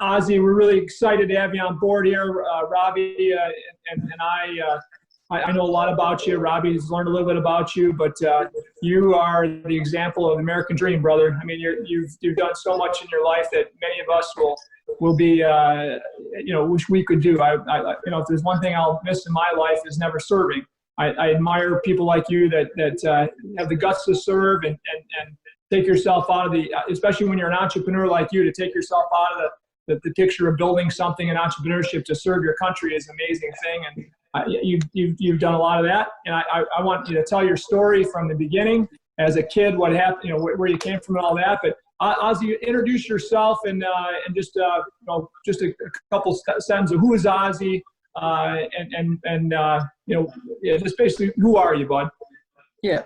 Ozzie, we're really excited to have you on board here. Robbie and I know a lot about you. Robbie's learned a little bit about you, but you are the example of the American dream, brother. I mean, you've done so much in your life that many of us will be, wish we could do. If there's one thing I'll miss in my life is never serving. I admire people like you that have the guts to serve and take yourself out of especially when you're an entrepreneur like you, to take yourself out of the picture of building something in entrepreneurship to serve your country is an amazing thing. And you've done a lot of that. And I want you to tell your story from the beginning as a kid, what happened, where you came from and all that. But Ozzie, introduce yourself and just a couple sentences of who is Ozzie, just basically who are you, bud? Yeah.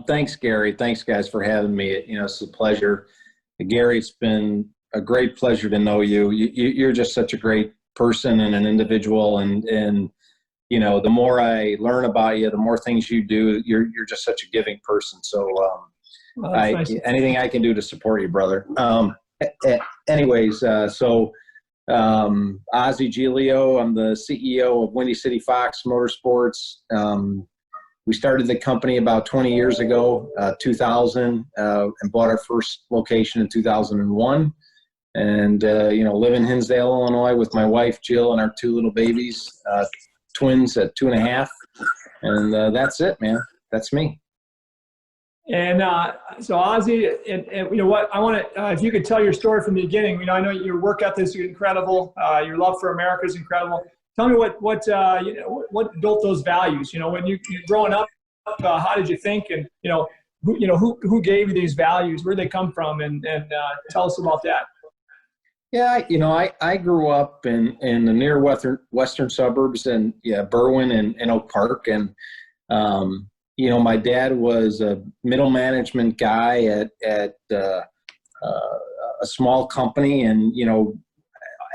Thanks, Gary. Thanks, guys, for having me. It's a pleasure. Gary, it's been a great pleasure to know you. You're just such a great person and an individual, and the more I learn about you, the more things you do. You're just such a giving person. So nice. Anything I can do to support you, brother. Ozzie Giglio, I'm the CEO of Windy City Fox Motorsports. We started the company about 20 years ago, 2000, and bought our first location in 2001. And, live in Hinsdale, Illinois with my wife, Jill, and our two little babies, twins at 2.5. And that's it, man. That's me. And so Ozzie, and you know what, I want to, if you could tell your story from the beginning. I know your work ethic is incredible. Your love for America is incredible. Tell me what built those values. When you're growing up, how did you think? And who gave you these values? Where did they come from? And tell us about that. Yeah, I grew up in the near western suburbs, and Berwyn and Oak Park, and my dad was a middle management guy at a small company, and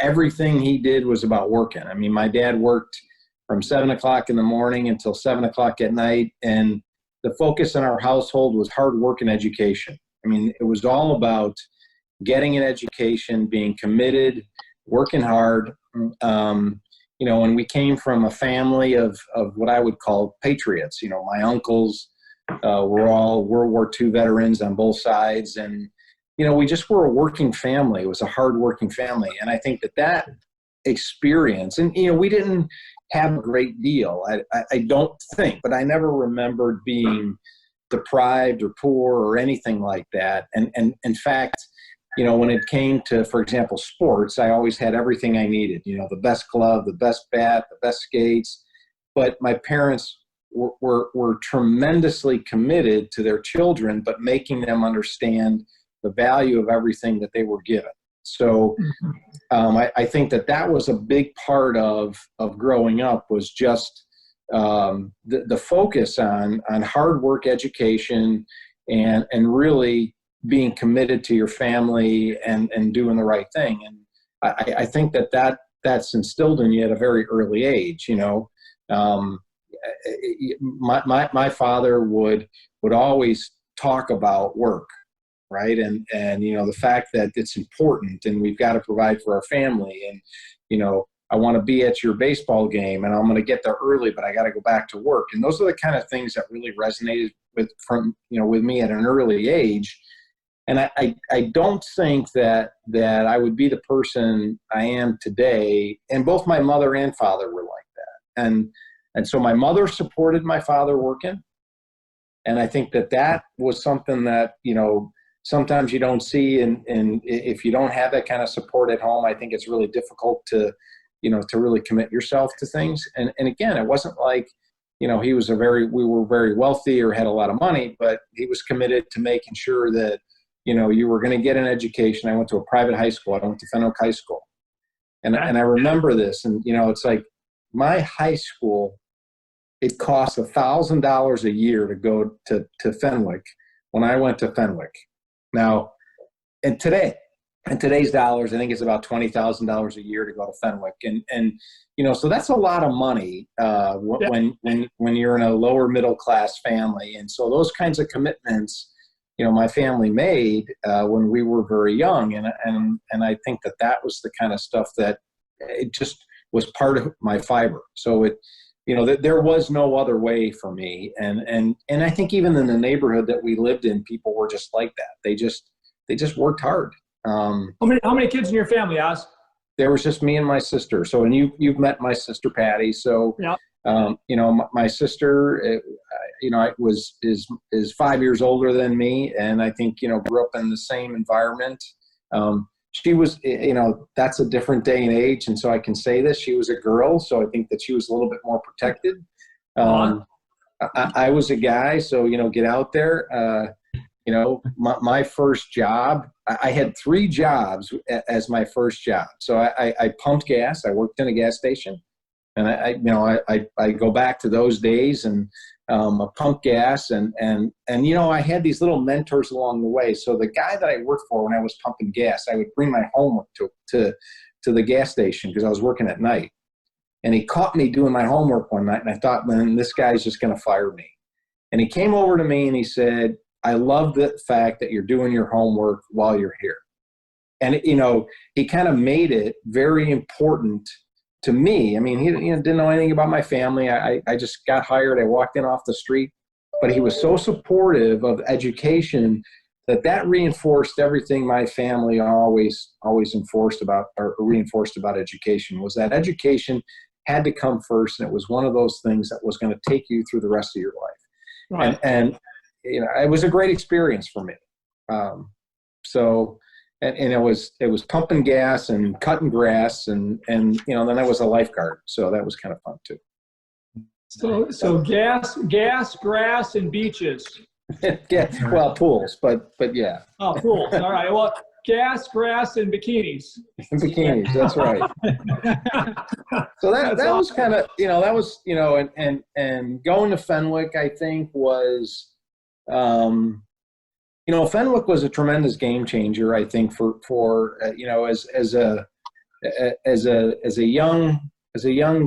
everything he did was about working. I mean, my dad worked from 7 o'clock in the morning until 7 o'clock at night, and the focus in our household was hard work and education. I mean, it was all about getting an education, being committed, working hard. And we came from a family of what I would call patriots. My uncles were all World War II veterans on both sides, and we just were a working family. It was a hard-working family. And I think that experience, and, we didn't have a great deal. I don't think, but I never remembered being deprived or poor or anything like that. And in fact, when it came to, for example, sports, I always had everything I needed, the best glove, the best bat, the best skates. But my parents were tremendously committed to their children, but making them understand the value of everything that they were given. So I think that was a big part of growing up, was just the focus on hard work, education, and really being committed to your family and doing the right thing. And I think that's instilled in you at a very early age. My father would always talk about work, right? And the fact that it's important, and we've got to provide for our family, and I want to be at your baseball game, and I'm going to get there early, but I got to go back to work. And those are the kind of things that really resonated with me at an early age. And I don't think that I would be the person I am today. And both my mother and father were like that. And so my mother supported my father working. And I think that was something that, sometimes you don't see. And if you don't have that kind of support at home, I think it's really difficult to really commit yourself to things. And again, it wasn't like, we were very wealthy or had a lot of money, but he was committed to making sure that, you were going to get an education. I went to a private high school. I went to Fenwick High School. And I remember this, and, it's like my high school, it cost $1,000 a year to go to Fenwick when I went to Fenwick. Now, in today's dollars, I think it's about $20,000 a year to go to Fenwick. And so that's a lot of money when you're in a lower middle class family. And so those kinds of commitments, my family made when we were very young. And I think that was the kind of stuff that it just was part of my fiber. So there was no other way for me. And I think even in the neighborhood that we lived in, people were just like that. They just worked hard. How many kids in your family, Oz? There was just me and my sister. So, and you've met my sister Patty. So, yeah. My sister, is 5 years older than me, and I think grew up in the same environment. She was, that's a different day and age, and so I can say this. She was a girl, so I think that she was a little bit more protected. I was a guy, so get out there. My first job, I had 3 jobs as my first job. So I pumped gas. I worked in a gas station, and I go back to those days, and I pumped gas, and I had these little mentors along the way. So the guy that I worked for when I was pumping gas, I would bring my homework to the gas station because I was working at night, and he caught me doing my homework one night, and I thought, man, this guy's just going to fire me. And he came over to me and he said, I love the fact that you're doing your homework while you're here. And, he kind of made it very important to me. I mean, he didn't know anything about my family. I just got hired. I walked in off the street. But he was so supportive of education that reinforced everything my family always reinforced about education, was that education had to come first. And it was one of those things that was going to take you through the rest of your life. Right. And it was a great experience for me. And it was pumping gas and cutting grass, and then I was a lifeguard. So that was kind of fun too. So gas, grass, and beaches. Yeah, well, pools, but yeah. Oh, pools. All right. Well, gas, grass, and bikinis. Bikinis. That's right. So that was kind of, and going to Fenwick, I think was, Fenwick was a tremendous game changer, I think, for as a young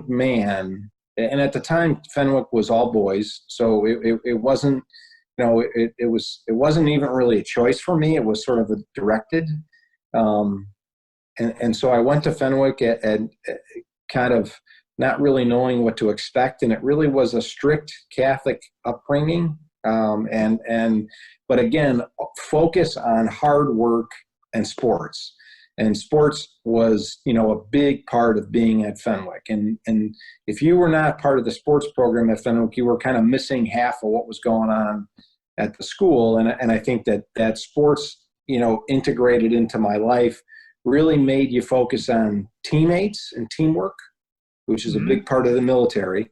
man. And at the time, Fenwick was all boys, so it wasn't, it wasn't even really a choice for me. It was sort of directed, and so I went to Fenwick and kind of not really knowing what to expect, and it really was a strict Catholic upbringing. But again, focus on hard work and sports. And sports was, a big part of being at Fenwick. And if you were not part of the sports program at Fenwick, you were kind of missing half of what was going on at the school. And I think that sports, integrated into my life really made you focus on teammates and teamwork, which is a big part of the military,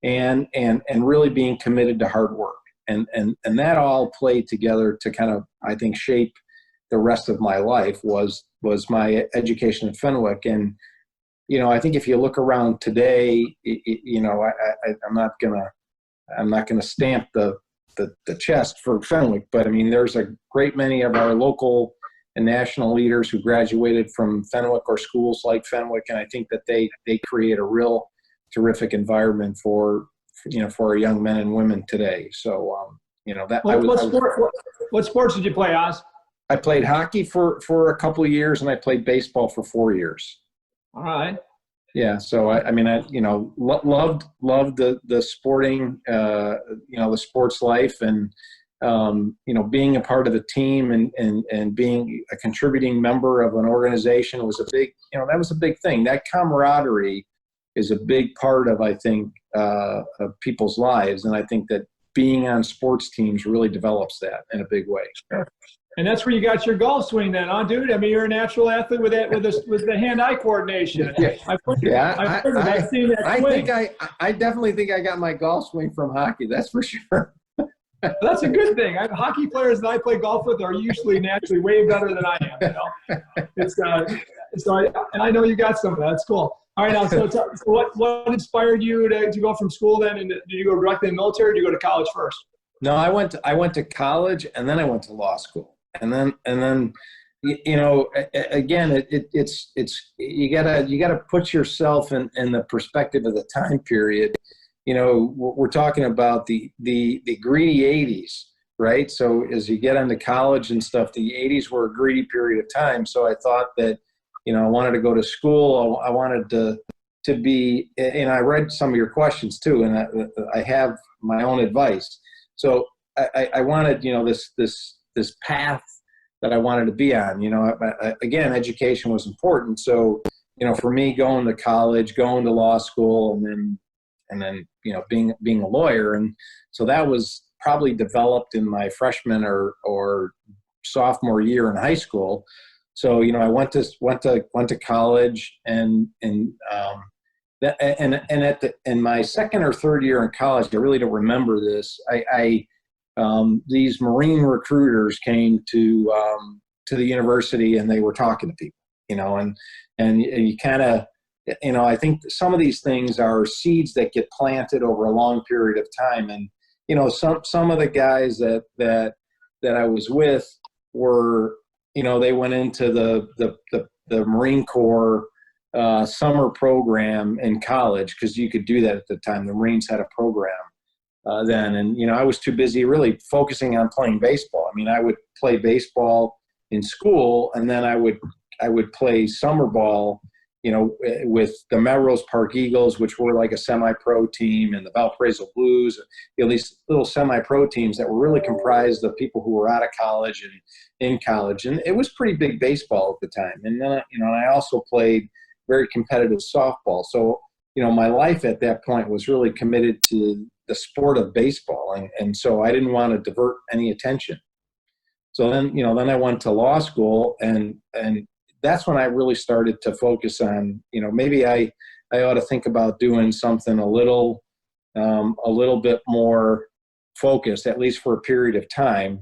and really being committed to hard work. And that all played together to kind of, I think, shape the rest of my life was my education at Fenwick. And, I think if you look around today, I'm not gonna stamp the chest for Fenwick, but I mean, there's a great many of our local and national leaders who graduated from Fenwick or schools like Fenwick. And I think that they create a real terrific environment for our young men and women today. So, what sports did you play, Oz? I played hockey for a couple of years, and I played baseball for 4 years. All right. Yeah. So I loved the sporting, the sports life, and being a part of the team and being a contributing member of an organization was a big, that was a big thing. That camaraderie is a big part of, I think, of people's lives. And I think that being on sports teams really develops that in a big way. And that's where you got your golf swing then, huh, dude? I mean, you're a natural athlete with the hand-eye coordination. Yeah. I definitely think I got my golf swing from hockey. That's for sure. That's a good thing. Hockey players that I play golf with are usually naturally way better than I am. And I know you got some of that. That's cool. All right, now, so what inspired you to go from school then? And did you go directly in the military, or did you go to college first? No, I went to college, and then I went to law school. And then, again, it's you gotta put yourself in the perspective of the time period. We're talking about the greedy 80s right? So as you get into college and stuff, the 80s were a greedy period of time. So I thought that, I wanted to go to school. I wanted to be, and I read some of your questions too, and I have my own advice. So I wanted, this path that I wanted to be on. Again, education was important. So, for me, going to college, going to law school, and then being a lawyer, and so that was probably developed in my freshman or sophomore year in high school. So I went to college, and in my second or third year in college, I really don't remember this. These Marine recruiters came to the university, and they were talking to people, and you kind of, I think some of these things are seeds that get planted over a long period of time. And, some of the guys that I was with were, they went into the Marine Corps summer program in college, because you could do that at the time. The Marines had a program then. And, I was too busy really focusing on playing baseball. I mean, I would play baseball in school, and then I would play summer ball, with the Melrose Park Eagles, which were like a semi-pro team, and the Valparaiso Blues, these little semi-pro teams that were really comprised of people who were out of college and in college. And it was pretty big baseball at the time. And then, I also played very competitive softball. So, my life at that point was really committed to the sport of baseball. And so I didn't want to divert any attention. So then, then I went to law school, and that's when I really started to focus on, maybe I ought to think about doing something a little bit more focused, at least for a period of time.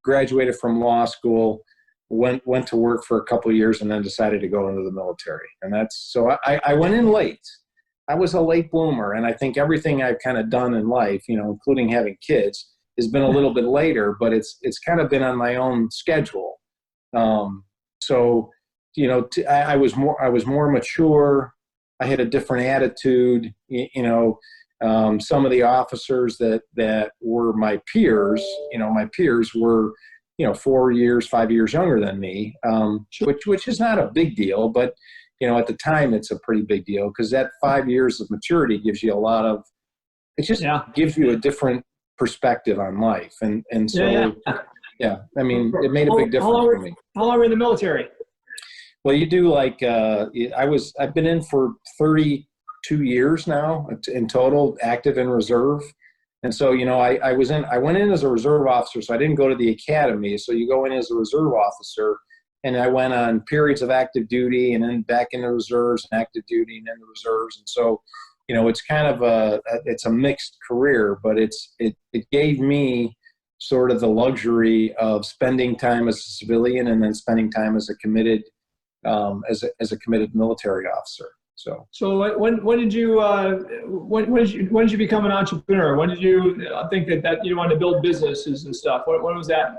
Graduated from law school, went to work for a couple of years, and then decided to go into the military. And so I went in late. I was a late bloomer, and I think everything I've kind of done in life, including having kids, has been a little bit later, but it's kind of been on my own schedule. So, I was more mature. I had a different attitude. Some of the officers that were my peers, my peers were, 4 years, 5 years younger than me, which is not a big deal, but at the time it's a pretty big deal, because that 5 years of maturity gives you gives you a different perspective on life, and so. Yeah, I mean, it made a big difference for me. How long were you in the military? Well, you do I've been in for 32 years now in total, active and reserve. And so, I went in as a reserve officer, so I didn't go to the academy. So you go in as a reserve officer, and I went on periods of active duty, and then back into reserves, and active duty, and then the reserves. And so, it's kind of it's a mixed career, but it gave me sort of the luxury of spending time as a civilian, and then spending time as a committed military officer. So when did you become an entrepreneur? When did you think that you wanted to build businesses and stuff? When was that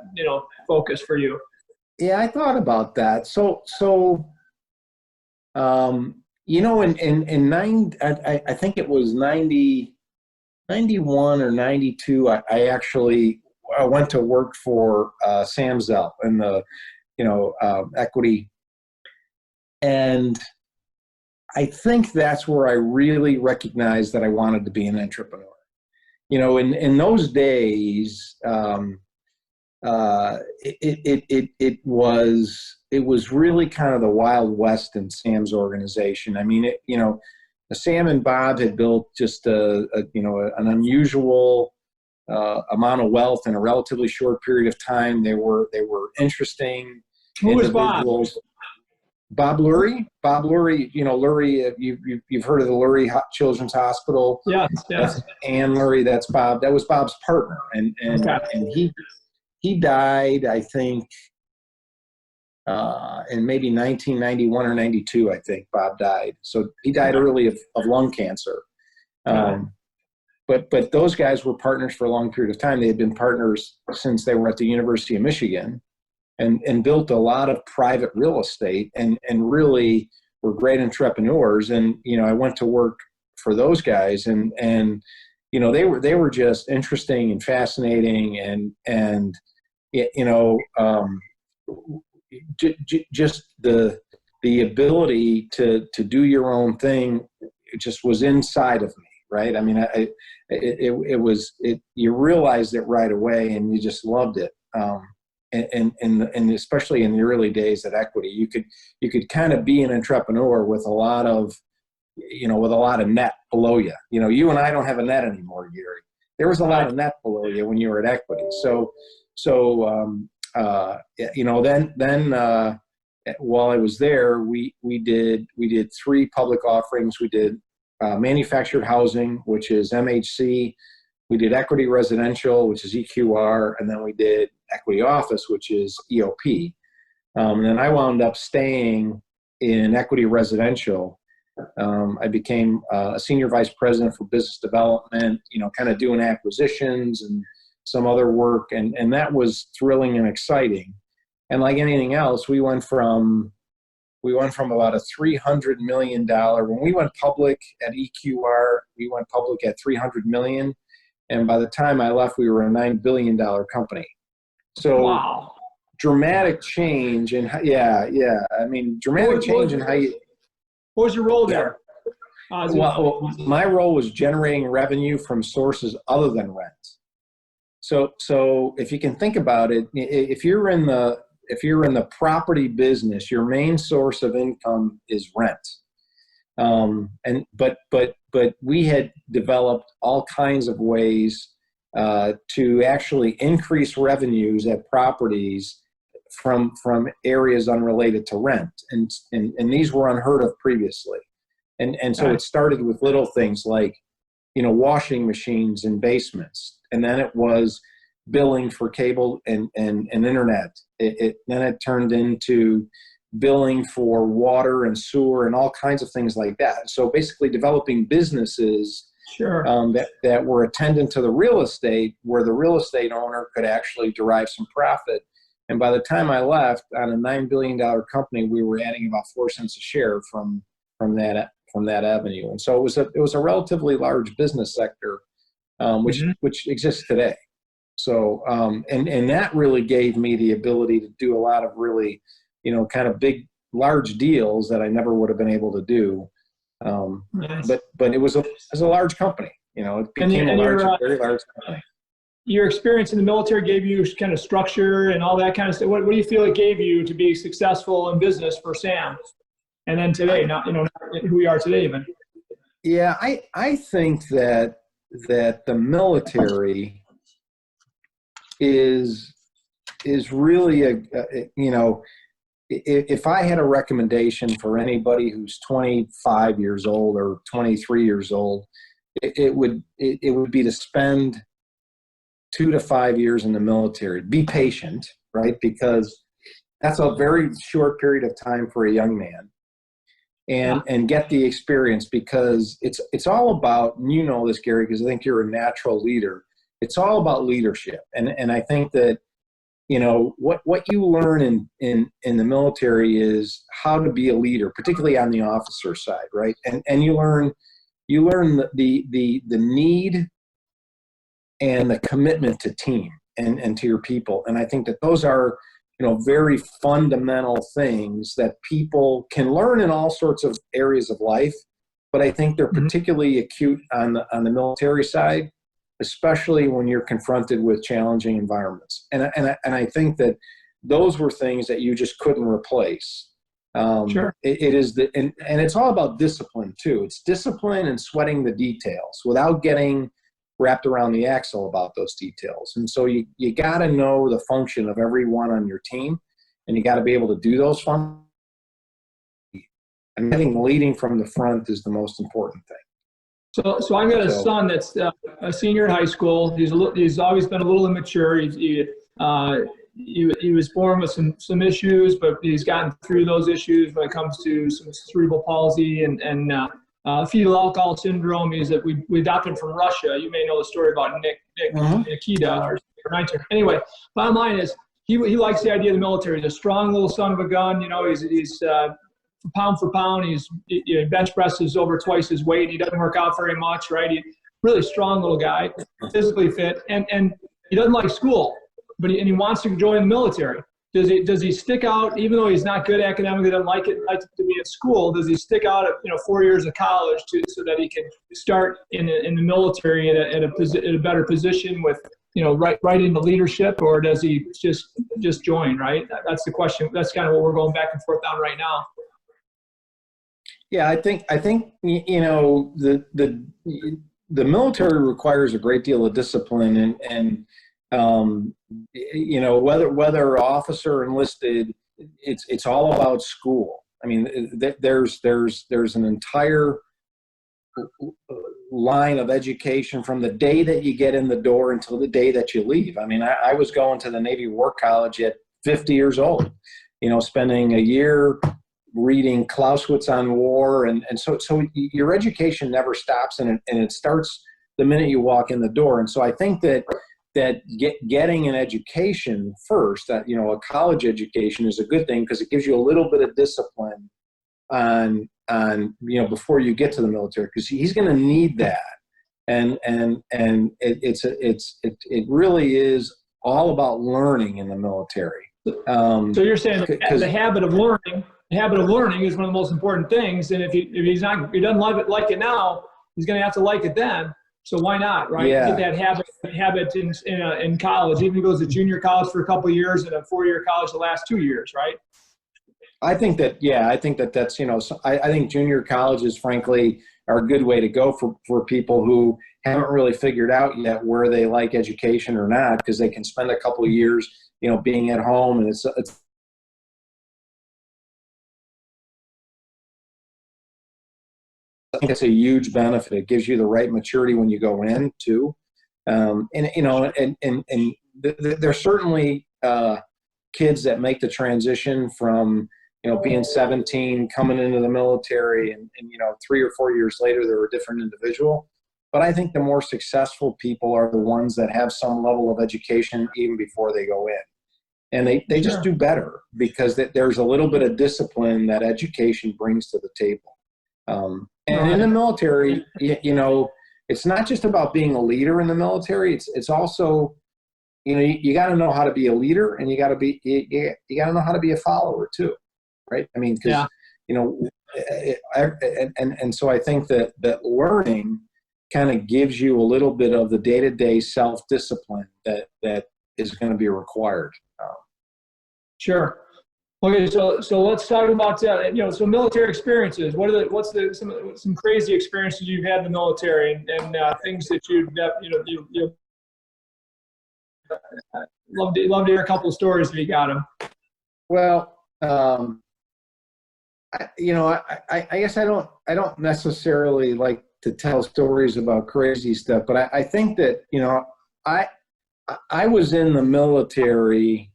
focus for you? Yeah, I thought about that. I think it was 91 or 92. I went to work for Sam Zell in the, equity. And I think that's where I really recognized that I wanted to be an entrepreneur. In those days, it was really kind of the Wild West in Sam's organization. I mean, Sam and Bob had built just an unusual amount of wealth in a relatively short period of time. They were interesting. Who was Bob? Bob Lurie. Bob Lurie, Lurie, you've heard of the Lurie Children's Hospital. Yes. That's Ann Lurie. That's Bob. That was Bob's partner, and he died, I think, in maybe 1991 or 92. I think Bob died. So he died early of lung cancer. But those guys were partners for a long period of time. They had been partners since they were at the University of Michigan, and built a lot of private real estate, and really were great entrepreneurs. And, I went to work for those guys, and they were just interesting and fascinating, and just the ability to do your own thing, it just was inside of me, right? I mean, you realized it right away, and you just loved it. And especially in the early days at Equity, you could kind of be an entrepreneur with a lot of net below you. You and I don't have a net anymore, Gary. There was a lot of net below you when you were at Equity. Then while I was there, we did 3 public offerings. We did manufactured housing, which is MHC. We did equity residential, which is EQR, and then we did equity office, which is EOP. And then I wound up staying in equity residential. I became a senior vice president for business development, kind of doing acquisitions and some other work. And that was thrilling and exciting. And like anything else, we went from about a $300 million, when we went public at EQR, we went public at $300 million. And by the time I left, we were a $9 billion company. So wow. Dramatic change. And dramatic change in how you. What was your role there? Well, my role was generating revenue from sources other than rent. So if you can think about it, if you're in the property business, your main source of income is rent. But we had developed all kinds of ways to actually increase revenues at properties from areas unrelated to rent, and these were unheard of previously. And so it started with little things like, washing machines in basements, and then it was billing for cable and internet. Then it turned into billing for water and sewer and all kinds of things like that. So basically developing businesses that were attendant to the real estate, where the real estate owner could actually derive some profit. And by the time I left, on a $9 billion company, we were adding about 4 cents a share from that avenue. And so it was a relatively large business sector, which exists today. So and that really gave me the ability to do a lot of really, kind of big, large deals that I never would have been able to do. Nice. But it was a large company. It became a very large company. Your experience in the military gave you kind of structure and all that kind of stuff. What do you feel it gave you to be successful in business for Sam? And then today, not who we are today, even. Yeah, I think that the military is really if I had a recommendation for anybody who's 25 years old or 23 years old, it would be to spend 2 to 5 years in the military. Be patient, right? Because that's a very short period of time for a young man. And get the experience, because it's all about, and you know this, Gary, because I think you're a natural leader. It's all about leadership. And I think that, what you learn in the military is how to be a leader, particularly on the officer side, right? And you learn the need and the commitment to team and to your people. And I think that those are, very fundamental things that people can learn in all sorts of areas of life. But I think they're particularly acute on the military side, especially when you're confronted with challenging environments. And I think that those were things that you just couldn't replace. Sure. It is and it's all about discipline too. It's discipline and sweating the details without getting wrapped around the axle about those details. And so you got to know the function of everyone on your team, and you got to be able to do those functions. And I think leading from the front is the most important thing. So I've got a son that's a senior in high school. He's always been a little immature. He was born with some issues, but he's gotten through those issues when it comes to some cerebral palsy and fetal alcohol syndrome. Is that we adopted him from Russia. You may know the story about Nikita or 19. Anyway, bottom line is he likes the idea of the military. He's a strong little son of a gun. He's pound for pound. He bench presses over twice his weight. He doesn't work out very much, right? really strong little guy, physically fit, and he doesn't like school, but he wants to join the military. Does he stick out, even though he's not good academically, doesn't like to be in school? Does he stick out at 4 years of college so that he can start in the military at a better position with right into leadership, or does he just join? Right, that's the question. That's kind of what we're going back and forth on right now. Yeah, I think the military requires a great deal of discipline, and whether officer enlisted, it's all about school. I mean, there's an entire line of education from the day that you get in the door until the day that you leave. I mean, I was going to the Navy War College at 50 years old, spending a year reading Clausewitz on war, and so your education never stops, and it starts the minute you walk in the door. And so I think that getting an education first, a college education, is a good thing, because it gives you a little bit of discipline on before you get to the military, because he's going to need that, and it really is all about learning in the military. So you're saying the habit of learning is one of the most important things, and if he doesn't like it now, he's going to have to like it then. So why not, right? Yeah. Get that habit in college. Even if he goes to junior college for a couple of years and a 4-year college the last 2 years, right? I think that's, I think junior colleges, frankly, are a good way to go for people who haven't really figured out yet where they like education or not, because they can spend a couple of years, being at home, and it's I think it's a huge benefit. It gives you the right maturity when you go in too. There's certainly kids that make the transition from, being 17, coming into the military, and 3 or 4 years later, they're a different individual. But I think the more successful people are the ones that have some level of education even before they go in. And they just do better, because there's a little bit of discipline that education brings to the table. And in the military, it's not just about being a leader in the military. It's also, you got to know how to be a leader, and you got to know how to be a follower too, right? I mean, because and so I think that learning kind of gives you a little bit of the day-to-day self-discipline that is going to be required. Sure. Okay, so let's talk about so military experiences. What's some crazy experiences you've had in the military, and things that you love to hear a couple of stories if you got them. Well, I guess I don't necessarily like to tell stories about crazy stuff, but I think that I was in the military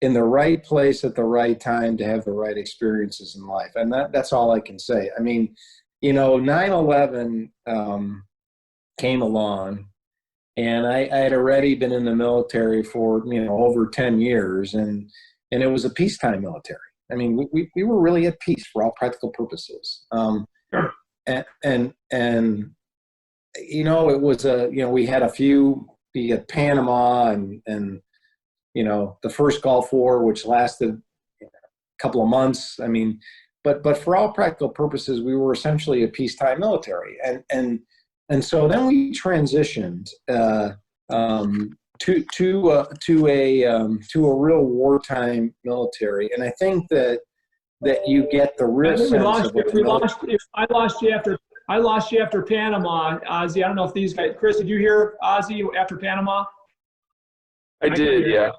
in the right place at the right time to have the right experiences in life. And that's all I can say. I mean, 9/11 came along, and I had already been in the military for, over 10 years, and it was a peacetime military. I mean, we were really at peace for all practical purposes. Sure. And it was we had we had Panama and the first Gulf War, which lasted a couple of months. I mean, but for all practical purposes, we were essentially a peacetime military. And so then we transitioned to a real wartime military. And I think that you get the real sense of what the military. I lost you after Panama, Ozzie. I don't know if these guys, Chris, did you hear Ozzie after Panama? I did, yeah.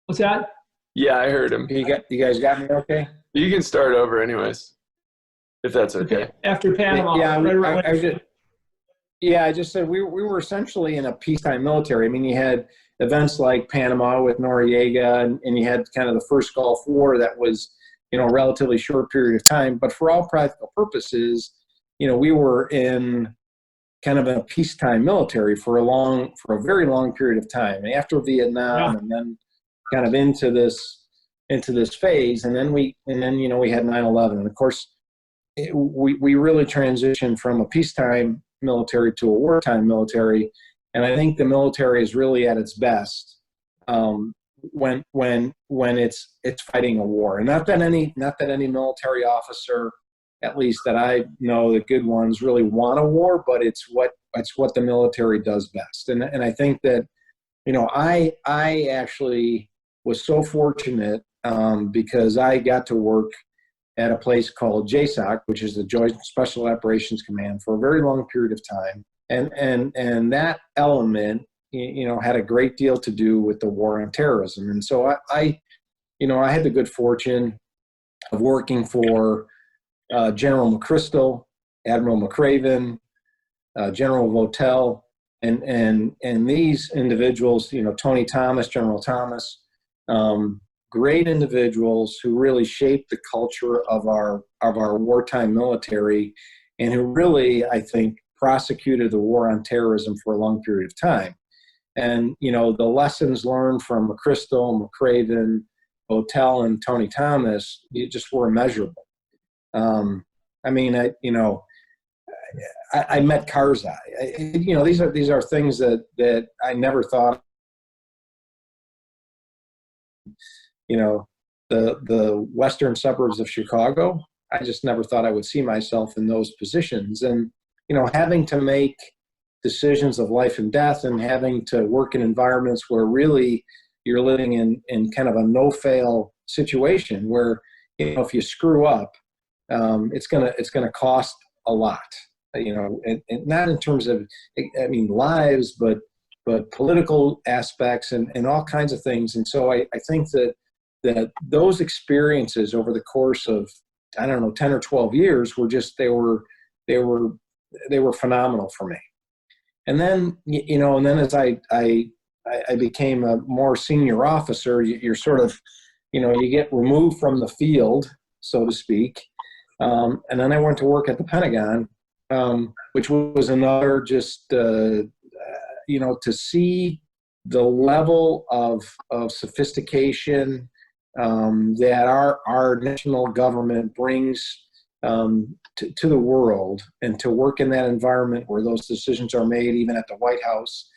What's that? Yeah, I heard him. You guys got me okay? You can start over anyways, if that's okay. After Panama. I just said we were essentially in a peacetime military. I mean, you had events like Panama with Noriega, and you had kind of the first Gulf War that was, a relatively short period of time. But for all practical purposes, we were in kind of a peacetime military for a very long period of time after Vietnam, and then kind of into this phase. And then we had 9/11. And of course, we really transitioned from a peacetime military to a wartime military. And I think the military is really at its best when it's fighting a war. And not that any military officer, at least that I know, the good ones, really want a war, but it's what the military does best. And I think that, I actually was so fortunate because I got to work at a place called JSOC, which is the Joint Special Operations Command, for a very long period of time. And that element, had a great deal to do with the war on terrorism. And so I had the good fortune of working for General McChrystal, Admiral McCraven, General Votel, and these individuals, Tony Thomas, General Thomas, great individuals who really shaped the culture of our wartime military, and who really, I think, prosecuted the war on terrorism for a long period of time. And, the lessons learned from McChrystal, McCraven, Votel, and Tony Thomas, just were immeasurable. I met Karzai. These are things that I never thought. The western suburbs of Chicago, I just never thought I would see myself in those positions. And having to make decisions of life and death, and having to work in environments where really you're living in kind of a no-fail situation where, if you screw up, it's gonna cost a lot, and not in terms of, lives, but political aspects and all kinds of things. And so I think that those experiences over the course of, 10 or 12 years they were phenomenal for me. And then, as I became a more senior officer, you're sort of, you get removed from the field, so to speak. And then I went to work at the Pentagon, which was another just, to see the level of sophistication that our national government brings to the world, and to work in that environment where those decisions are made, even at the White House,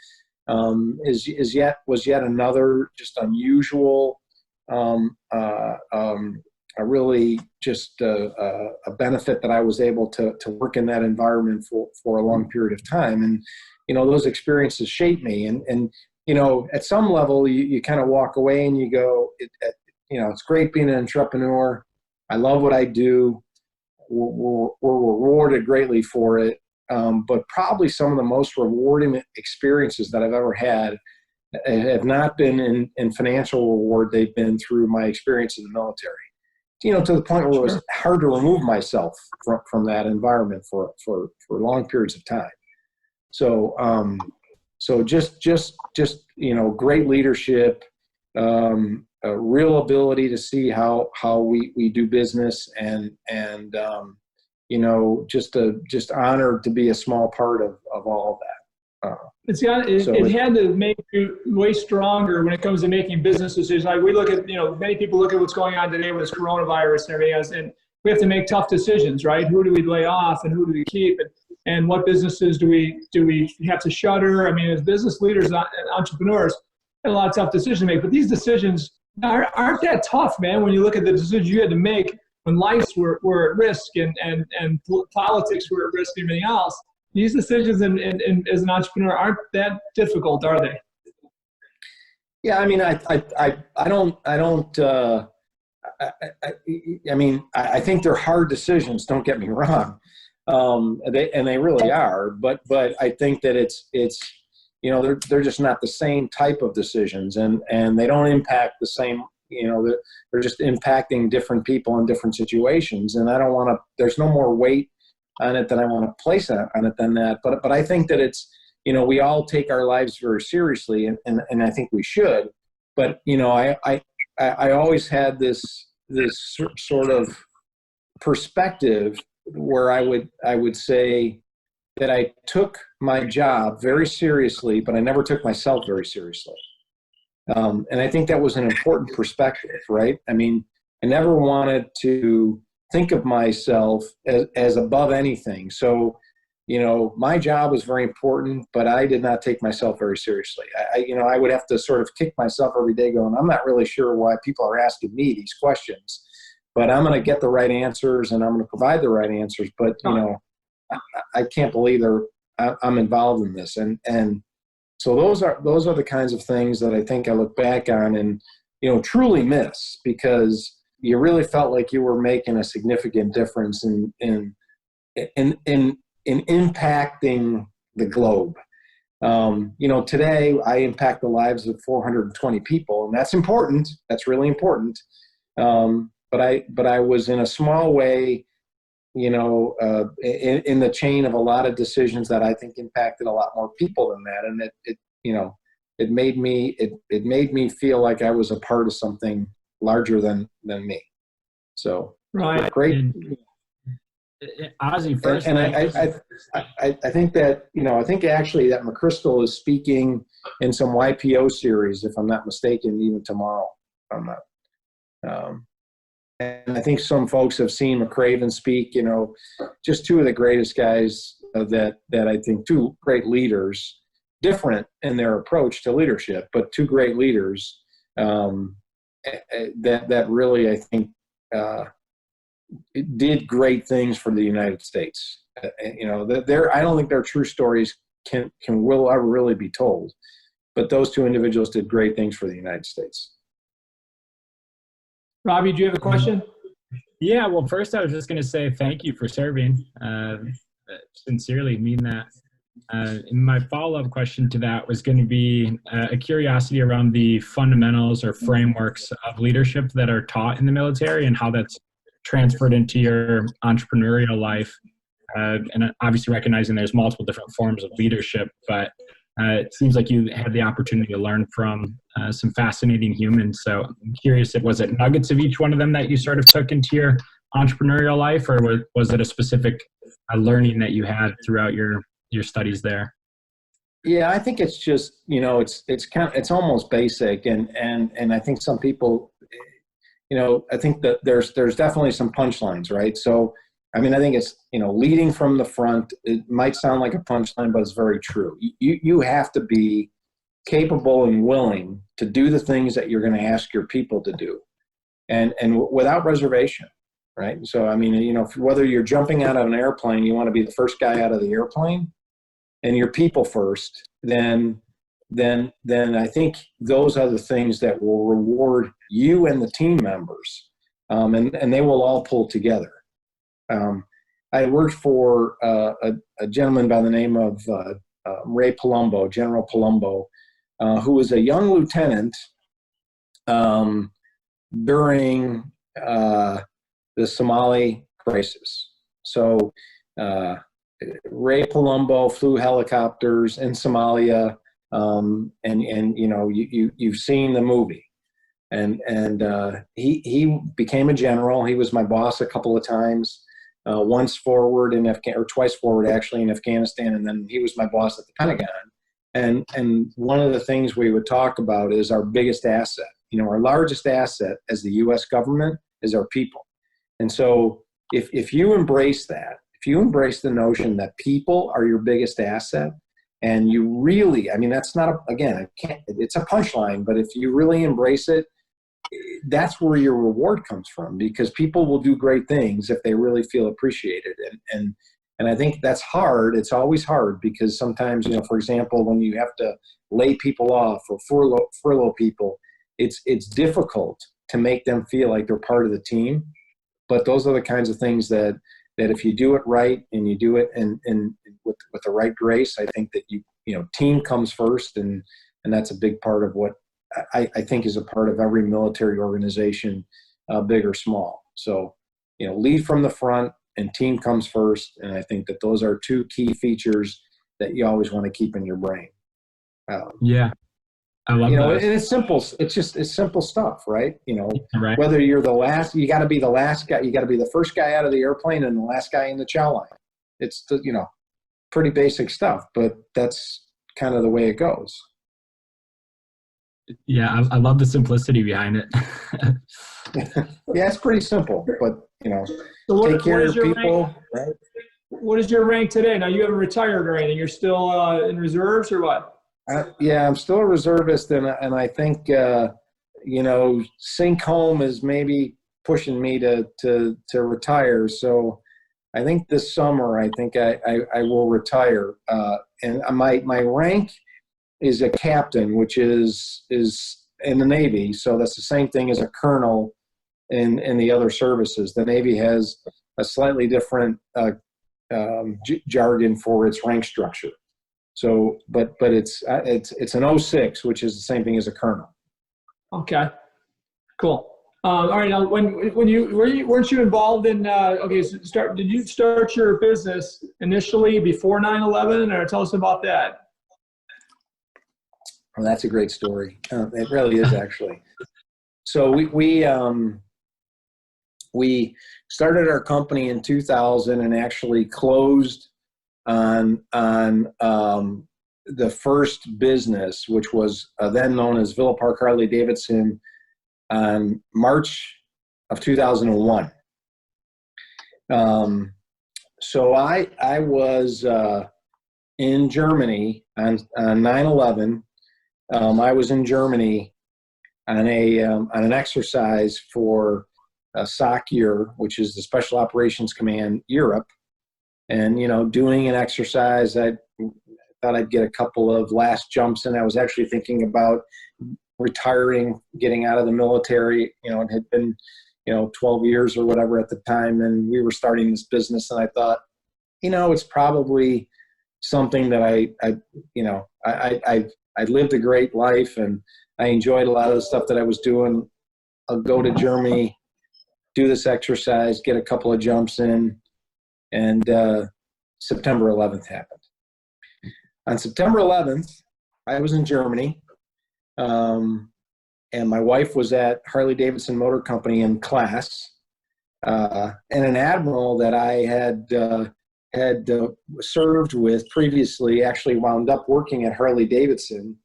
was yet another just unusual, a really just a benefit that I was able to work in that environment for a long period of time. And those experiences shaped me. And at some level, you kind of walk away and you go, it's great being an entrepreneur. I love what I do. We're rewarded greatly for it. But probably some of the most rewarding experiences that I've ever had have not been in financial reward. They've been through my experience in the military. To the point where it was hard to remove myself from that environment for long periods of time. So just great leadership, a real ability to see how we do business, and just honored to be a small part of all of that. It had to make you way stronger when it comes to making business decisions. Like, we look at, many people look at what's going on today with this coronavirus and everything else, and we have to make tough decisions, right? Who do we lay off, and who do we keep, and what businesses do we have to shutter? As business leaders and entrepreneurs, we have a lot of tough decisions to make. But these decisions aren't that tough, man, when you look at the decisions you had to make when lives were at risk, and politics were at risk, and everything else. These decisions as an entrepreneur aren't that difficult, are they? Yeah, I think they're hard decisions. Don't get me wrong, they really are. But I think that it's they're just not the same type of decisions, and they don't impact the same. They're just impacting different people in different situations, and I don't want to. There's no more weight on it than I want to place on it than that. But I think that it's, we all take our lives very seriously, and I think we should. But, I always had this sort of perspective where I would say that I took my job very seriously, but I never took myself very seriously. And I think that was an important perspective, right? I never wanted to think of myself as above anything. So, my job was very important, but I did not take myself very seriously. I would have to sort of kick myself every day going, I'm not really sure why people are asking me these questions, but I'm going to get the right answers and I'm going to provide the right answers. But, I can't believe I'm involved in this. And so those are the kinds of things that I think I look back on and, truly miss, because you really felt like you were making a significant difference in impacting the globe. Today I impact the lives of 420 people, and that's important. That's really important. But I was in a small way, in the chain of a lot of decisions that I think impacted a lot more people than that. And it made me feel like I was a part of something larger than me. So right. Great. Ozzie, first, and I think that I think actually that McChrystal is speaking in some YPO series, if I'm not mistaken, even tomorrow. I'm not. And I think some folks have seen McCraven speak. Just two of the greatest guys that I think, two great leaders, different in their approach to leadership, but two great leaders that really I think. It did great things for the United States. I don't think their true stories will ever really be told, but those two individuals did great things for the United States. Robbie, do you have a question? Yeah, well, first I was just going to say thank you for serving. Sincerely mean that. And my follow-up question to that was going to be a curiosity around the fundamentals or frameworks of leadership that are taught in the military and how that's transferred into your entrepreneurial life, and obviously recognizing there's multiple different forms of leadership, but it seems like you had the opportunity to learn from some fascinating humans. So I'm curious, was it nuggets of each one of them that you sort of took into your entrepreneurial life, or was it a specific learning that you had throughout your studies there? Yeah, I think it's just, it's almost basic, and I think some people, I think that there's definitely some punchlines, right? So, I think it's, leading from the front. It might sound like a punchline, but it's very true. You have to be capable and willing to do the things that you're going to ask your people to do, and without reservation, right? So, whether you're jumping out of an airplane, you want to be the first guy out of the airplane, and your people first, then I think those are the things that will reward you and the team members, and they will all pull together. I worked for a gentleman by the name of Ray Palumbo, General Palumbo, who was a young lieutenant during the Somali crisis. So Ray Palumbo flew helicopters in Somalia. And you've seen the movie, and he became a general. He was my boss a couple of times, once forward or twice forward actually in Afghanistan, and then he was my boss at the Pentagon. And one of the things we would talk about is our biggest asset. Our largest asset as the U.S. government is our people. And so if you embrace that, if you embrace the notion that people are your biggest asset. And you really, that's not, it's a punchline, but if you really embrace it, that's where your reward comes from, because people will do great things if they really feel appreciated. And I think that's hard. It's always hard because sometimes, for example, when you have to lay people off or furlough people, it's difficult to make them feel like they're part of the team. But those are the kinds of things that if you do it right and you do it and with the right grace, I think that team comes first, and that's a big part of what I think is a part of every military organization, big or small. So, lead from the front and team comes first, and I think that those are two key features that you always want to keep in your brain. Yeah. I love that. And it's simple. It's simple stuff, right? Right. Whether you're the last, you got to be the last guy. You got to be the first guy out of the airplane and the last guy in the chow line. It's pretty basic stuff, but that's kind of the way it goes. Yeah, I love the simplicity behind it. Yeah, it's pretty simple, but So take care of your people, right? what is your rank today? Now you haven't retired or anything. You're still in reserves or what? Yeah, I'm still a reservist, and I think sink home is maybe pushing me to retire. So I think this summer, I think I will retire. And my rank is a captain, which is in the Navy. So that's the same thing as a colonel in the other services. The Navy has a slightly different jargon for its rank structure. So, but it's an 06, which is the same thing as a colonel. Okay, cool. All right, now weren't you involved in? Did you start your business initially before 9/11, or tell us about that? Well, that's a great story. It really is, actually. So we started our company in 2000 and actually closed on the first business, which was then known as Villa Park Harley Davidson, on March of 2001. So I was in Germany on 9/11. I was in Germany on an exercise for SOCEUR, which is the Special Operations Command Europe. And, doing an exercise, I thought I'd get a couple of last jumps in. I was actually thinking about retiring, getting out of the military. It had been, 12 years or whatever at the time, and we were starting this business. And I thought, it's probably something that I lived a great life, and I enjoyed a lot of the stuff that I was doing. I'll go to Germany, do this exercise, get a couple of jumps in, and September 11th happened. On September 11th, I was in Germany, and my wife was at Harley Davidson Motor Company in class, and an admiral that I had served with previously actually wound up working at Harley Davidson,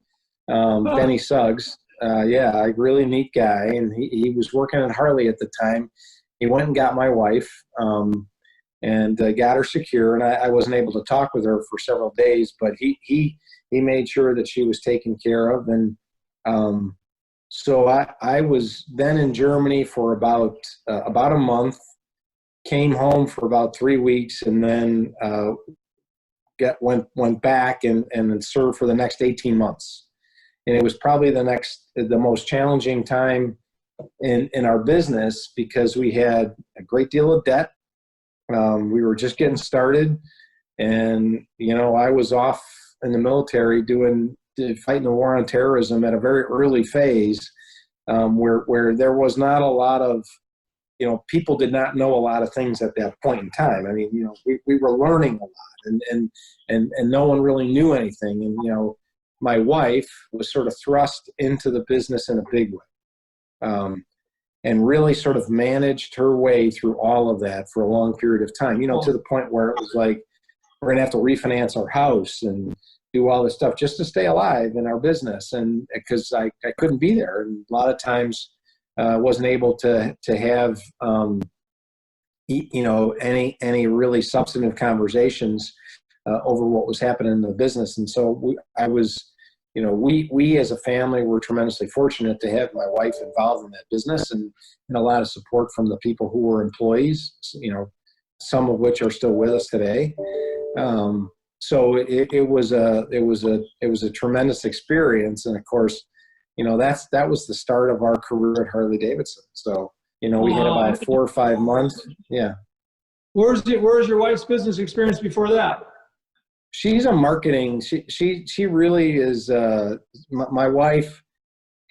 Benny Suggs. A really neat guy, and he was working at Harley at the time. He went and got my wife and got her secure, and I wasn't able to talk with her for several days, but he made sure that she was taken care of. And so I was then in Germany for about a month, came home for about 3 weeks, and then went back and served for the next 18 months. And it was probably the most challenging time in our business because we had a great deal of debt. We were just getting started, and I was off in the military fighting the war on terrorism at a very early phase, where there was not a lot of, people did not know a lot of things at that point in time. I mean, we were learning a lot, and no one really knew anything. And my wife was sort of thrust into the business in a big way, and really sort of managed her way through all of that for a long period of time, to the point where it was like, we're going to have to refinance our house and do all this stuff just to stay alive in our business. And because I couldn't be there. And a lot of times wasn't able to have, any really substantive conversations over what was happening in the business. And so we as a family were tremendously fortunate to have my wife involved in that business, and a lot of support from the people who were employees, some of which are still with us today. So it was a tremendous experience. And of course, that was the start of our career at Harley Davidson. So, we had about 4 or 5 months. Yeah. Where's your wife's business experience before that? She's a marketing. She really is. My wife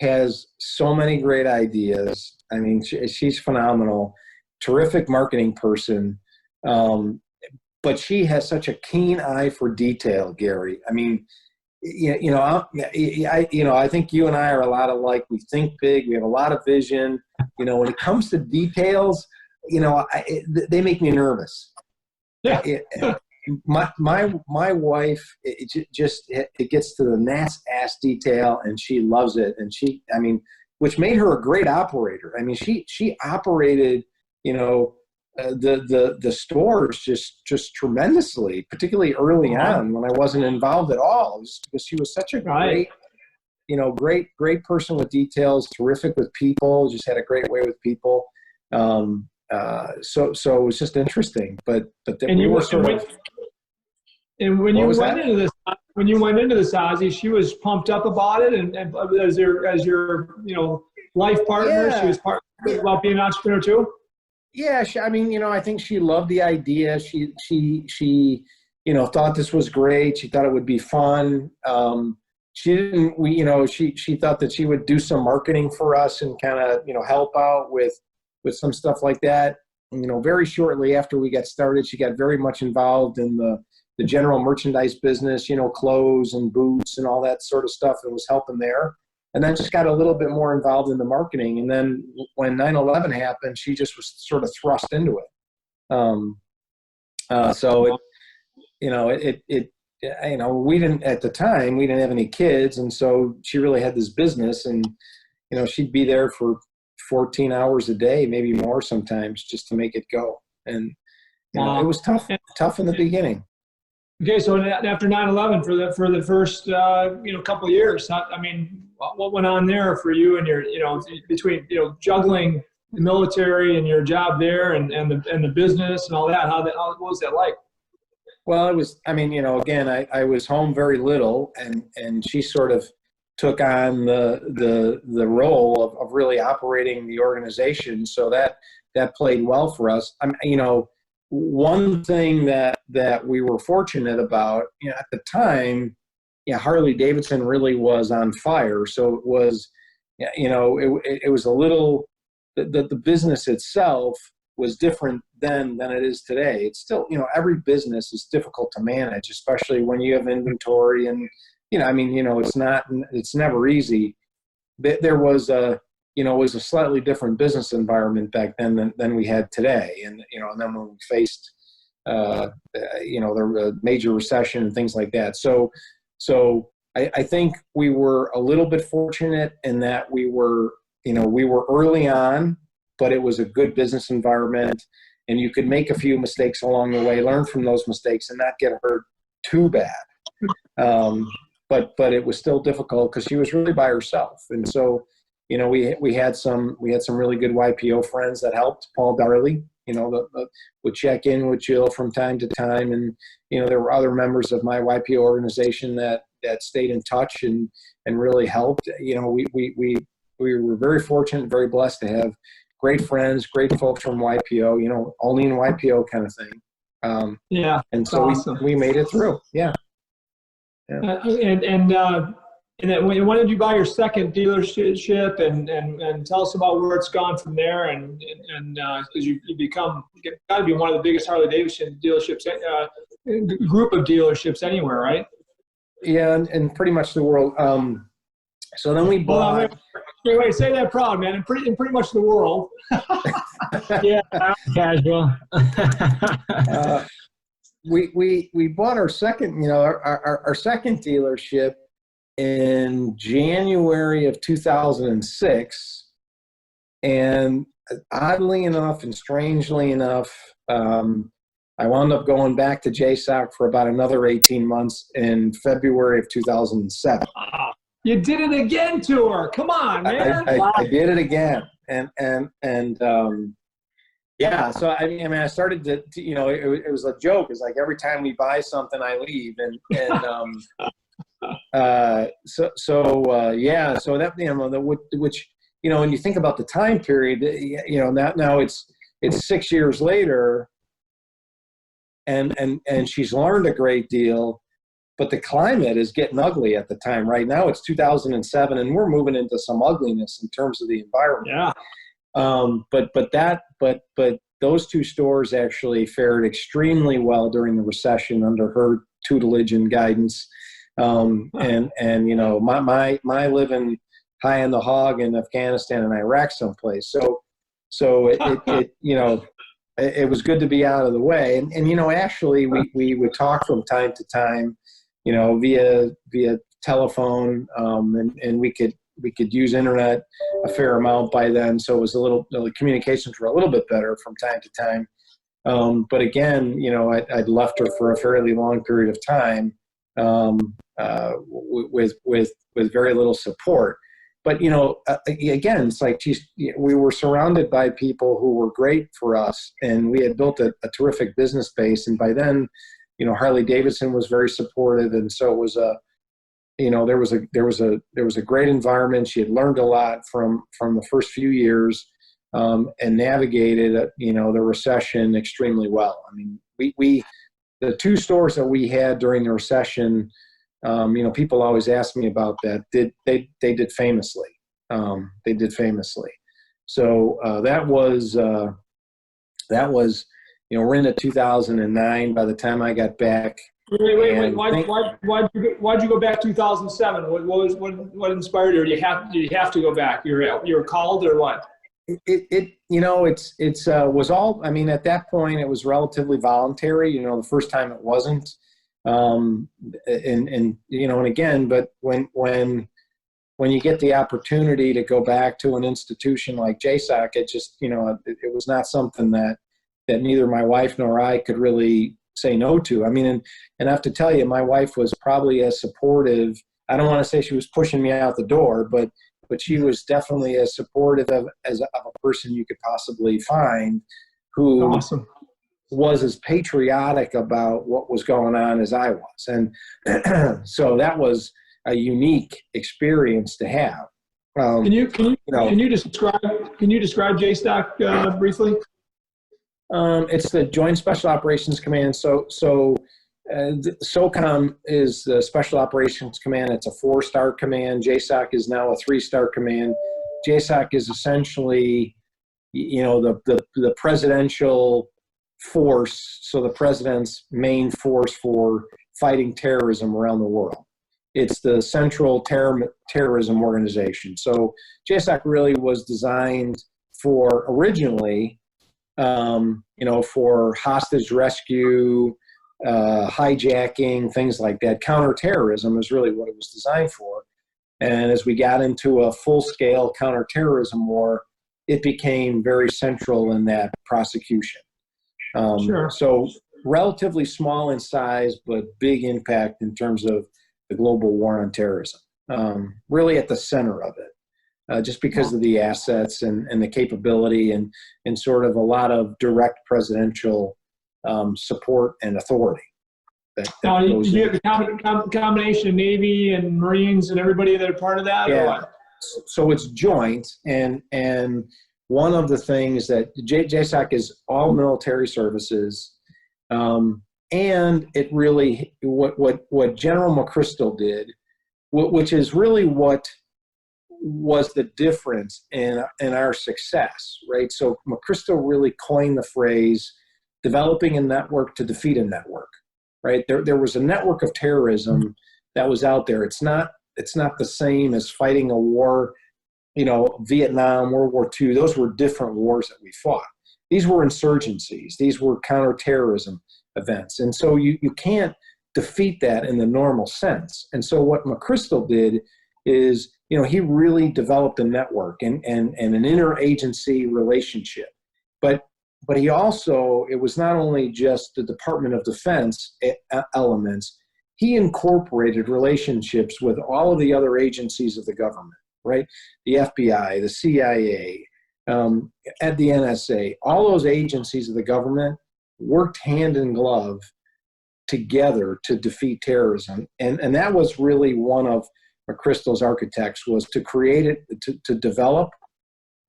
has so many great ideas. I mean, she's phenomenal, terrific marketing person. But she has such a keen eye for detail, Gary. I mean, I think you and I are a lot alike. We think big. We have a lot of vision. When it comes to details, they make me nervous. Yeah. My wife, it gets to the gnat's ass detail, and she loves it. And which made her a great operator. I mean, she operated, the stores just tremendously, particularly early on when I wasn't involved at all. It was because she was such a great, great person with details, terrific with people, just had a great way with people. So it was just interesting. But and you were sort of. And when you went into this, Ozzie, she was pumped up about it, and as your life partner, she was part about being an entrepreneur too. Yeah, I think she loved the idea. She thought this was great. She thought it would be fun. She didn't, she thought that she would do some marketing for us and kind of, help out with some stuff like that. Very shortly after we got started, she got very much involved in the general merchandise business, clothes and boots and all that sort of stuff, and was helping there. And then just got a little bit more involved in the marketing. And then when 9/11 happened, she just was sort of thrust into it. We didn't, at the time, we didn't have any kids. And so she really had this business, and, she'd be there for 14 hours a day, maybe more sometimes, just to make it go. And, it was tough in the beginning. Okay, so after 9/11, for the first couple of years, what went on there for you and your between juggling the military and your job there and the business and all that? What was that like? Well, it was. Again, I was home very little, and she sort of took on the role of really operating the organization. So that played well for us. One thing that we were fortunate about, at the time, Harley Davidson really was on fire. So it was, it was a little, the business itself was different then than it is today. It's still, every business is difficult to manage, especially when you have inventory and, it's never easy. There was it was a slightly different business environment back then than we had today. And, and then when we faced, the major recession and things like that. So I think we were a little bit fortunate in that we were early on, but it was a good business environment, and you could make a few mistakes along the way, learn from those mistakes, and not get hurt too bad. But it was still difficult because she was really by herself. And so, we had some really good YPO friends that helped. Paul Darley, would check in with Jill from time to time. And, there were other members of my YPO organization that stayed in touch and really helped. We were very fortunate, very blessed to have great friends, great folks from YPO, only in YPO kind of thing. And so awesome. we made it through. Yeah. And then when did you buy your second dealership, and tell us about where it's gone from there, and because you got to be one of the biggest Harley Davidson dealerships, group of dealerships anywhere, right? Yeah, and pretty much the world. So then we bought. Wait, say that proud, man. In pretty much the world. Yeah, casual. We bought our second, our second dealership in January of 2006, and oddly enough and strangely enough, I wound up going back to JSOC for about another 18 months in February of 2007. You did it again to her. Come on, man. I did it again, and yeah. So I started to it was a joke. It's like every time we buy something, I leave, and So that which when you think about the time period, now it's 6 years later, and she's learned a great deal, but the climate is getting ugly at the time. Right now it's 2007, and we're moving into some ugliness in terms of the environment. Yeah. But those two stores actually fared extremely well during the recession under her tutelage and guidance. My living high in the hog in Afghanistan and Iraq someplace. So it was good to be out of the way. And actually we would talk from time to time, via telephone, and we could use internet a fair amount by then. So it was the communications were a little bit better from time to time. But again, I'd left her for a fairly long period of time with very little support. But, again, it's like we were surrounded by people who were great for us, and we had built a terrific business base. And by then, Harley Davidson was very supportive. And so it was there was a great environment. She had learned a lot from the first few years, and navigated, the recession extremely well. I mean, we the two stores that we had during the recession, people always ask me about that. They did famously. They did famously. So that was we're into 2009 by the time I got back. Wait. Why'd you go back 2007? What inspired you? Or did you have to go back? You were called, or what? It was all, I mean, at that point it was relatively voluntary. The first time it wasn't. And again, but when you get the opportunity to go back to an institution like JSOC, it just, it was not something that neither my wife nor I could really say no to. I mean, and I have to tell you, my wife was probably as supportive. I don't want to say she was pushing me out the door, but she was definitely as supportive of a person you could possibly find, who awesome. Was as patriotic about what was going on as I was. And so that was a unique experience to have. Can you describe JSOC briefly? It's the Joint Special Operations Command. So SOCOM is the Special Operations Command. It's a 4-star command. JSOC is now a 3-star command. JSOC is essentially, the presidential force, so the president's main force for fighting terrorism around the world. It's the central terrorism organization. So JSOC really was designed for originally, for hostage rescue, hijacking, things like that. Counterterrorism is really what it was designed for. And as we got into a full-scale counterterrorism war, it became very central in that prosecution. Sure. So relatively small in size, but big impact in terms of the global war on terrorism. Really at the center of it, just because of the assets and the capability and sort of a lot of direct presidential support and authority. Now, do you have a combination of Navy and Marines and everybody that are part of that? Yeah. Or what? So it's joint, and one of the things that JSOC is all military services, and it really what General McChrystal did, which is really what was the difference in our success, right? So McChrystal really coined the phrase developing a network to defeat a network, right? There was a network of terrorism that was out there. It's not the same as fighting a war, Vietnam, World War II. Those were different wars that we fought. These were insurgencies. These were counterterrorism events. And so you can't defeat that in the normal sense. And so what McChrystal did is, he really developed a network and an interagency relationship. But he also, it was not only just the Department of Defense elements, he incorporated relationships with all of the other agencies of the government, right? The FBI, the CIA, at the NSA, all those agencies of the government worked hand in glove together to defeat terrorism. And that was really one of McChrystal's architects, was to create it, to develop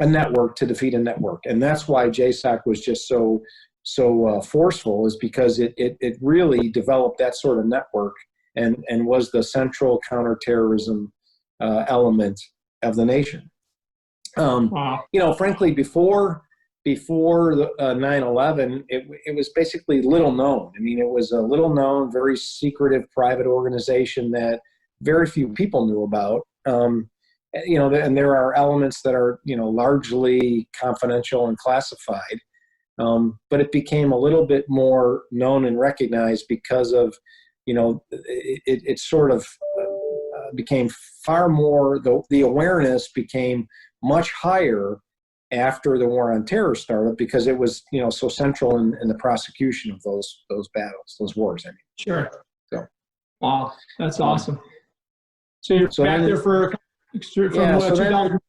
a network to defeat a network. And that's why JSOC was just so forceful, is because it really developed that sort of network and was the central counterterrorism element of the nation. Wow. Frankly, before the 9/11, it was basically little known. I mean, it was a little known, very secretive private organization that very few people knew about. And there are elements that are, largely confidential and classified. But it became a little bit more known and recognized because of, it sort of became far more, the awareness became much higher after the war on terror started, because it was, so central in the prosecution of those battles, those wars. I mean, Sure. so Wow, that's awesome. So you're so back then, there from yeah, what, so 2000,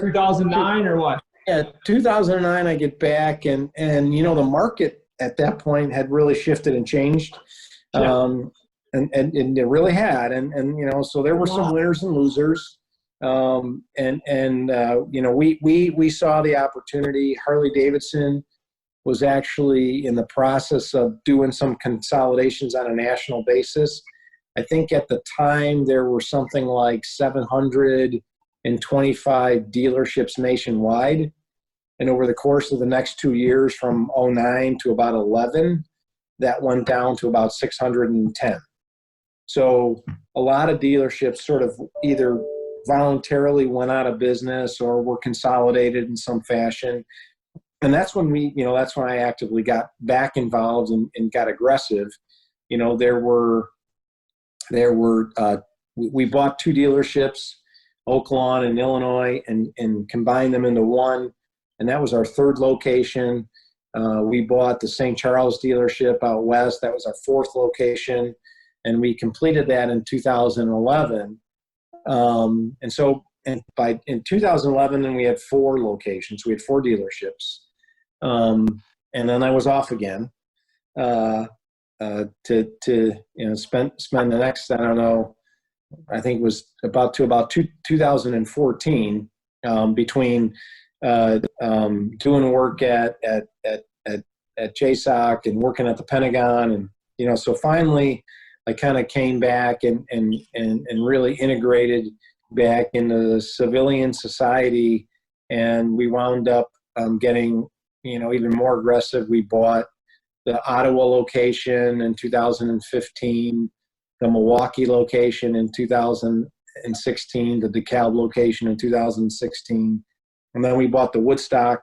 2009 or what? yeah, 2009, I get back, and the market at that point had really shifted and changed, and it really had, and so there were some winners and losers, we saw the opportunity. Harley Davidson was actually in the process of doing some consolidations on a national basis. I think at the time there were something like 725 dealerships nationwide. And over the course of the next 2 years, from 2009 to about 11, that went down to about 610. So a lot of dealerships sort of either voluntarily went out of business or were consolidated in some fashion. And that's when that's when I actively got back involved and got aggressive. We bought 2 dealerships, Oak Lawn and Illinois, and combined them into one. And that was our 3rd location. We bought the St. Charles dealership out west. That was our 4th location. And we completed that in 2011. In 2011, then we had 4 locations. We had 4 dealerships. And then I was off again to spend the next, I don't know, I think it was about 2014, between doing work at JSOC and working at the Pentagon, and so finally I kind of came back and really integrated back into the civilian society, and we wound up getting even more aggressive. We bought the Ottawa location in 2015, the Milwaukee location in 2016, the DeKalb location in 2016. And then we bought the Woodstock,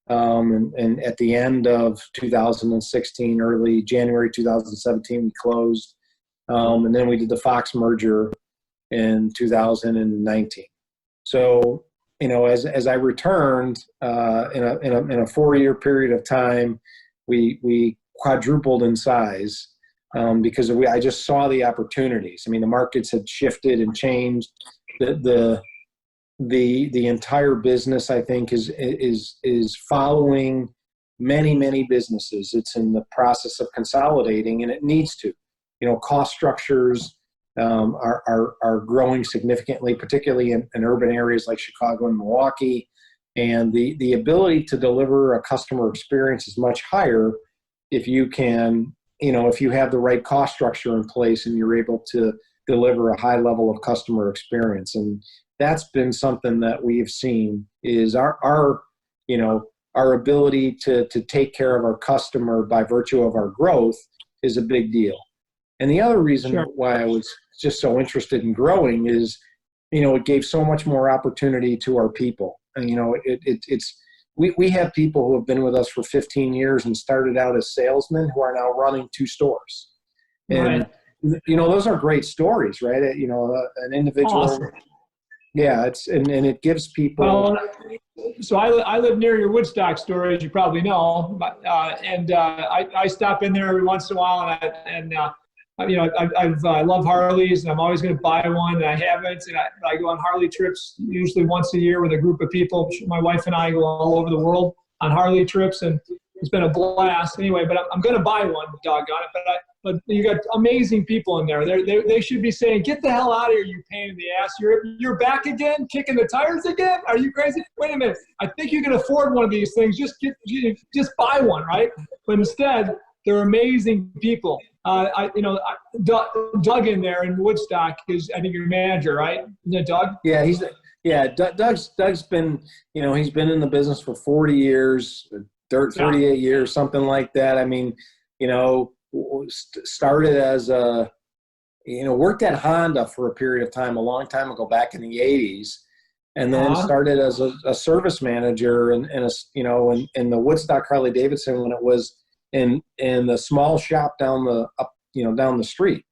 and at the end of 2016, early January 2017, we closed. And then we did the Fox merger in 2019. So, as I returned in a 4-year period of time, we quadrupled in size, because I just saw the opportunities. I mean, the markets had shifted and changed. The entire business, I think, is following many businesses. It's in the process of consolidating, and it needs to. Cost structures are growing significantly, particularly in urban areas like Chicago and Milwaukee. And the ability to deliver a customer experience is much higher if you can, if you have the right cost structure in place and you're able to deliver a high level of customer experience. And that's been something that we've seen is our ability to take care of our customer by virtue of our growth is a big deal. And the other reason why I was just so interested in growing is, it gave so much more opportunity to our people. And, we have people who have been with us for 15 years and started out as salesmen who are now running 2 stores. And, those are great stories, right? An individual. Awesome. Yeah, and it gives people. Well, so I live near your Woodstock store, as you probably know, I stop in there every once in a while, I love Harleys, and I'm always going to buy one, and I haven't. And I go on Harley trips usually once a year with a group of people. My wife and I go all over the world on Harley trips, and it's been a blast. Anyway, but I'm going to buy one, doggone it. But you got amazing people in there. They should be saying, "Get the hell out of here, you pain in the ass! You're back again, kicking the tires again? Are you crazy? Wait a minute! I think you can afford one of these things. Just buy one, right?" But instead, they're amazing people. Doug in there in Woodstock is, I think, your manager, right? Isn't it Doug? Yeah, Doug's been, he's been in the business for 40 years, 38 years, something like that. I mean, started as worked at Honda for a period of time, a long time ago, back in the 80s. And then started as a service manager in the Woodstock Harley Davidson when it was in the small shop down the street.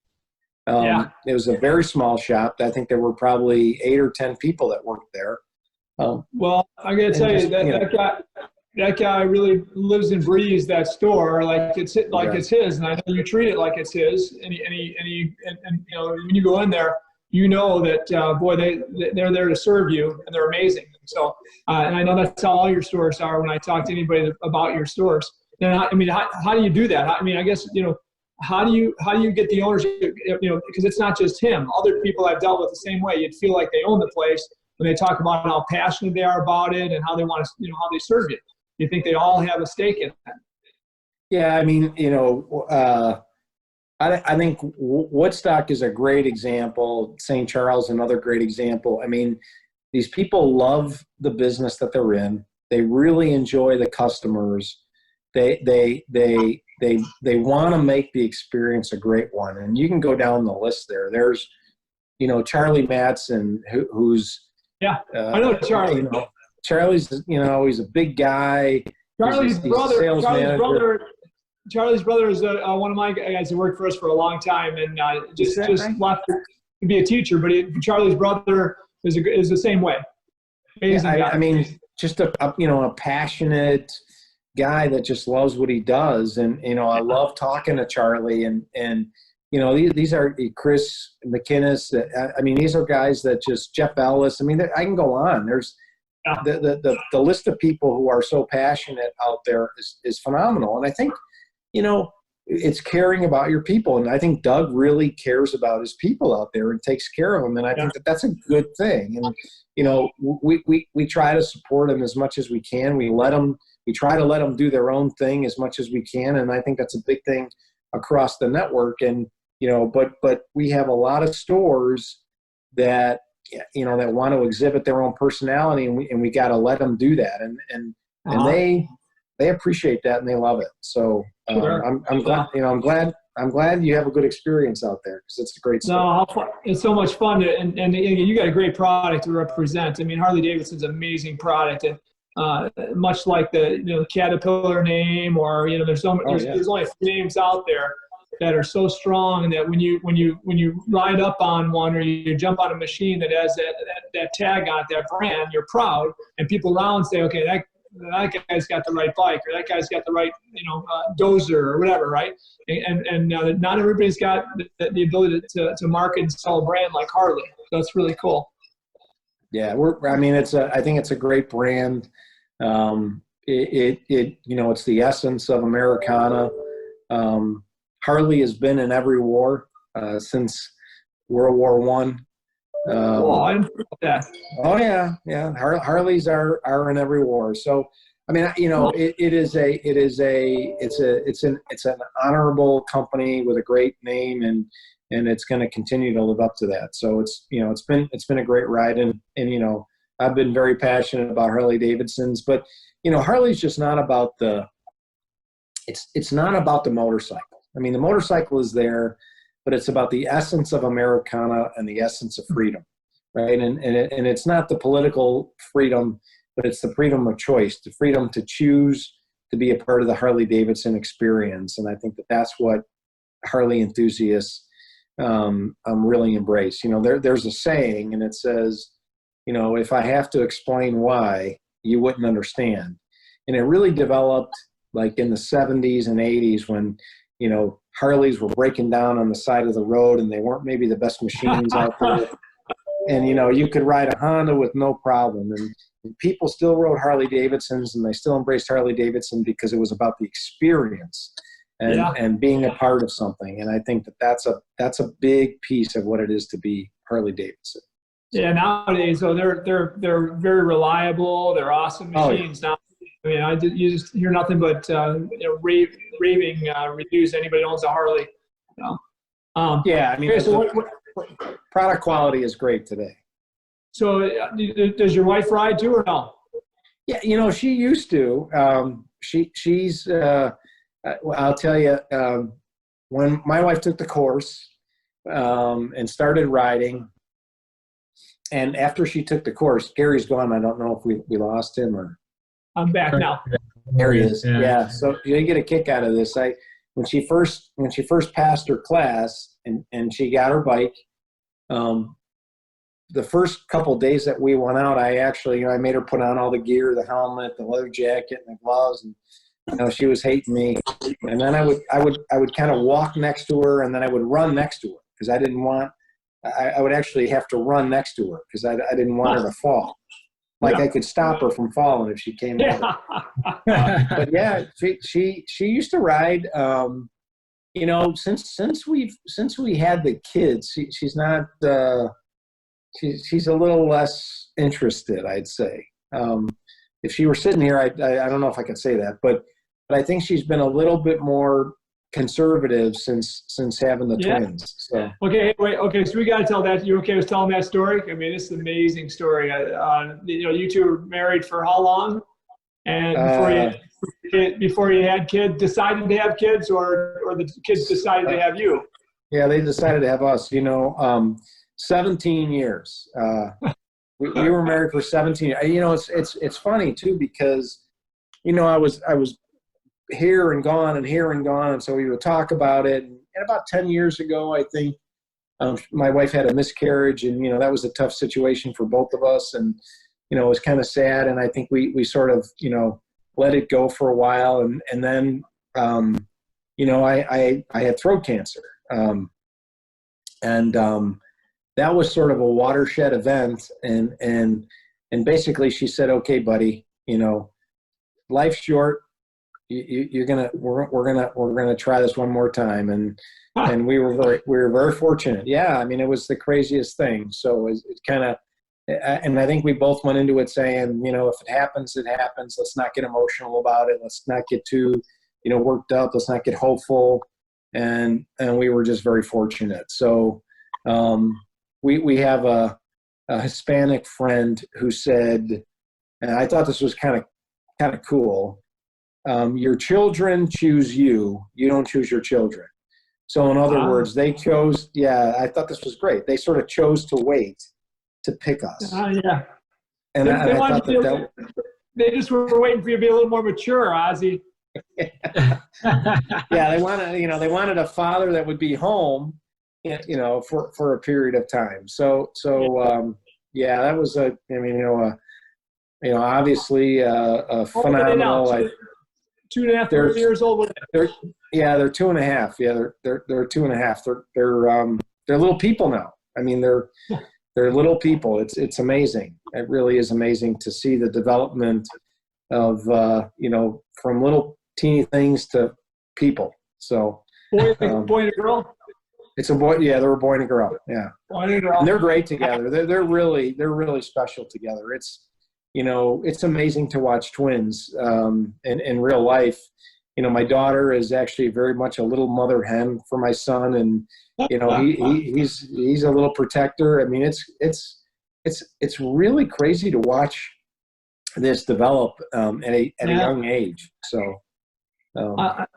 It was a very small shop. I think there were probably 8 or 10 people that worked there. Well, I got to tell you that guy really lives and breathes that store like it's his, and I know you treat it like it's his. And you know, when you go in there, you know that boy, they're there to serve you, and they're amazing. So, and I know that's how all your stores are. When I talk to anybody about your stores, then I mean, how do you do that? I mean, I guess, you know, how do you get the ownership? You know, because it's not just him. Other people I've dealt with the same way. You'd feel like they own the place when they talk about how passionate they are about it and how they want to, you know, how they serve you. You think they all have a stake in that? Yeah, I mean, you know, I think Woodstock is a great example. St. Charles, another great example. I mean, these people love the business that they're in. They really enjoy the customers. They want to make the experience a great one. And you can go down the list there. There's, you know, Charlie Mattson, who's I know Charlie. You know, Charlie's, you know, he's a big guy. Charlie's brother is one of my guys who worked for us for a long time, and just left to be a teacher. But Charlie's brother is the same way. Amazing guy. I mean, just a passionate guy that just loves what he does. And, you know, I love talking to Charlie, and you know, these are Chris McInnes. I mean, these are guys that just, Jeff Ellis. I mean, I can go on. There's the list of people who are so passionate out there is phenomenal. And I think, you know, it's caring about your people. And I think Doug really cares about his people out there and takes care of them. And I think that's a good thing. And, you know, we try to support them as much as we can. We try to let them do their own thing as much as we can. And I think that's a big thing across the network. And, you know, but we have a lot of stores that, you know, that want to exhibit their own personality, and we got to let them do that. And they appreciate that, and they love it. So I'm glad, you know, I'm glad you have a good experience out there, because it's a great store. No, it's so much fun and you got a great product to represent. I mean, Harley Davidson's an amazing product, and much like the Caterpillar name, or, you know, there's only a few names out there that are so strong, and that when you ride up on one, or you jump on a machine that has that tag on it, that brand, you're proud, and people around say, okay, that guy's got the right bike, or that guy's got the right, you know, dozer or whatever, right? And not everybody's got the ability to market and sell a brand like Harley. So that's really cool. Yeah, I think it's a great brand. You know, it's the essence of Americana. Harley has been in every war since World War One. I didn't know that. Oh yeah. Harleys are in every war. So I mean, you know, it's an honorable company with a great name, and it's going to continue to live up to that. So it's, you know, it's been a great ride, and you know, I've been very passionate about Harley Davidsons, but you know, Harley's just not about it's not about the motorcycle. I mean, the motorcycle is there, but it's about the essence of Americana and the essence of freedom, right? And it's not the political freedom, but it's the freedom of choice, the freedom to choose to be a part of the Harley Davidson experience. And I think that's what Harley enthusiasts really embrace. You know, there's a saying, and it says, you know, if I have to explain why, you wouldn't understand. And it really developed like in the 70s and 80s, when, you know, Harleys were breaking down on the side of the road, and they weren't maybe the best machines out there. And, you know, you could ride a Honda with no problem. And people still rode Harley Davidsons, and they still embraced Harley Davidson because it was about the experience and being a part of something. And I think that's a big piece of what it is to be Harley Davidson. Yeah, nowadays, so they're very reliable. They're awesome machines now. I mean, you just hear nothing but raving reviews. Anybody owns a Harley, you know. Yeah, I mean, so product quality is great today. So, does your wife ride too, or no? Yeah, you know, she used to. She's. I'll tell you, when my wife took the course and started riding, and after she took the course, Gary's gone. I don't know if we lost him or. I'm back now. There he is. Yeah. So you get a kick out of this. When she first passed her class and she got her bike, the first couple of days that we went out, I actually, I made her put on all the gear, the helmet, the leather jacket, and the gloves, and she was hating me. And then I would kind of walk next to her, and then I would run next to her because I didn't want. I would actually have to run next to her because I didn't want her to fall. Like I could stop her from falling if she came over. But yeah, she used to ride. Since we had the kids, she's not. She's a little less interested, I'd say. If she were sitting here, I don't know if I could say that, but I think she's been a little bit more conservative since having the twins. So. Okay, wait. Okay, so we got to tell that. You okay with telling that story? I mean, this is an amazing story. You two were married for how long? And before you had kids, decided to have kids, or the kids decided to have you? Yeah, they decided to have us. 17 years. We were married for 17 years. It's funny too because, I was here and gone and here and gone, and so we would talk about it. And about 10 years ago, I think my wife had a miscarriage, and that was a tough situation for both of us, and it was kind of sad. And I think we sort of let it go for a while, and then I had throat cancer, and that was sort of a watershed event, and basically she said, "Okay, buddy, life's short. We're gonna try this one more time," and we were very fortunate. Yeah, I mean, it was the craziest thing. So it kind of, and I think we both went into it saying, if it happens, it happens. Let's not get emotional about it. Let's not get too, worked up. Let's not get hopeful. And we were just very fortunate. So. We have a Hispanic friend who said, and I thought this was kind of cool. Your children choose you. You don't choose your children. So in other words, they chose. Yeah, I thought this was great. They sort of chose to wait to pick us. Yeah. And they I thought they just were waiting for you to be a little more mature, Ozzie. Yeah, they wanted a father that would be home. For a period of time. So that was obviously a phenomenal. 2.5, 3 years old. They're 2.5. Yeah, they're 2.5. They're little people now. I mean, they're little people. It's amazing. It really is amazing to see the development of from little teeny things to people. So boy and a girl. It's a boy. Yeah, they're a boy and a girl. Yeah, boy and a girl. And they're great together. They're really special together. It's amazing to watch twins in real life. My daughter is actually very much a little mother hen for my son, and he's a little protector. I mean, it's really crazy to watch this develop at a young age. So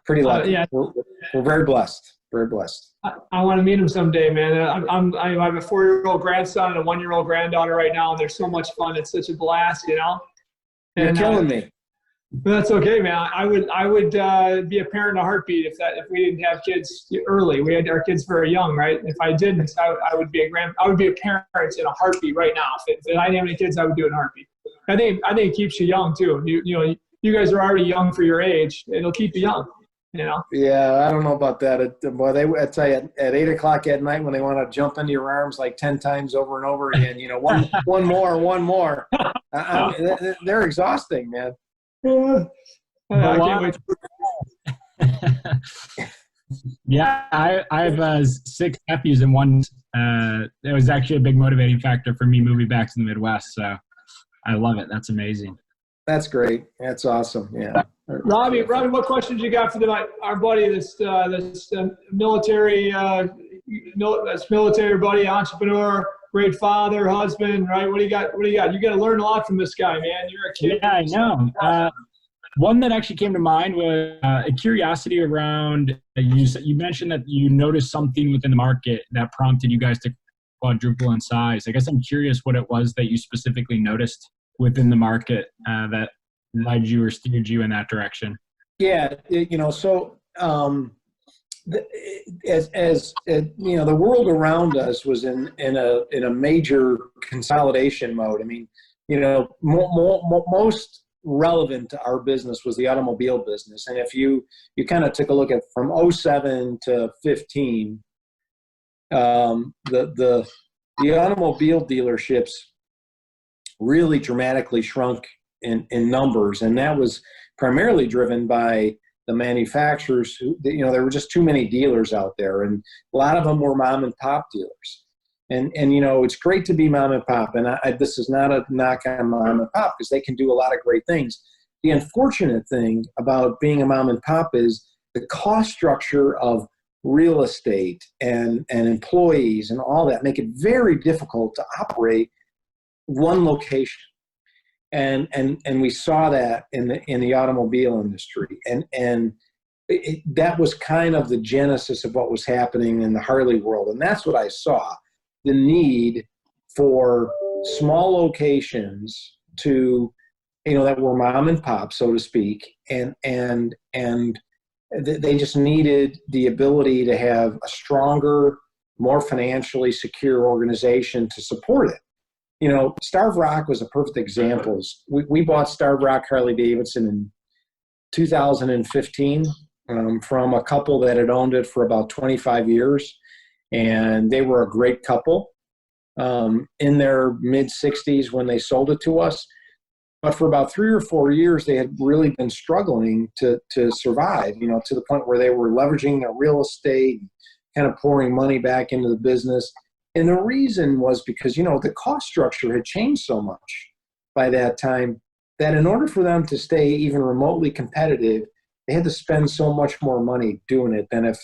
pretty lucky. Yeah. We're very blessed. Very blessed. I want to meet him someday, man. I have a 4-year-old grandson and a 1-year-old granddaughter right now, and they're so much fun. It's such a blast, You're killing me. That's okay, man. I would be a parent in a heartbeat if we didn't have kids early. We had our kids very young, right? If I didn't, I would be a parent in a heartbeat right now. If I didn't have any kids, I would do it in a heartbeat. I think it keeps you young too. You guys are already young for your age. It'll keep you young. Yeah, I don't know about that. I tell you, at 8 o'clock at night when they want to jump into your arms like 10 times over and over again, one more. They're exhausting, man. I can't wait. Yeah, I have 6 nephews, and one. It was actually a big motivating factor for me moving back to the Midwest. So I love it. That's amazing. That's great. That's awesome. Yeah. Robbie, what questions you got for our buddy, this military buddy, entrepreneur, great father, husband, right? What do you got? You got to learn a lot from this guy, man. You're a kid. Yeah, I know. One that actually came to mind was a curiosity around. You mentioned that you noticed something within the market that prompted you guys to quadruple in size. I guess I'm curious what it was that you specifically noticed within the market that led you or steered you in that direction. Yeah, so as you know, the world around us was in a major consolidation mode. I mean, you know, most relevant to our business was the automobile business. And if you kind of took a look at from '07 to 15, the automobile dealerships really dramatically shrunk in numbers, and that was primarily driven by the manufacturers who, you know, there were just too many dealers out there, and a lot of them were mom and pop dealers. And you know, it's great to be mom and pop, and this is not a knock on mom and pop, because they can do a lot of great things. The unfortunate thing about being a mom and pop is the cost structure of real estate and employees and all that make it very difficult to operate one location. And we saw that in the automobile industry, and that was kind of the genesis of what was happening in the Harley world. And that's what I saw, the need for small locations to, you know, that were mom and pop, so to speak, and they just needed the ability to have a stronger, more financially secure organization to support it. You know, Starved Rock was a perfect example. We bought Starved Rock Harley Davidson in 2015 from a couple that had owned it for about 25 years. And they were a great couple in their mid-60s when they sold it to us. But for about 3 or 4 years, they had really been struggling to survive, you know, to the point where they were leveraging their real estate, kind of pouring money back into the business. And the reason was because, you know, the cost structure had changed so much by that time that in order for them to stay even remotely competitive, they had to spend so much more money doing it than if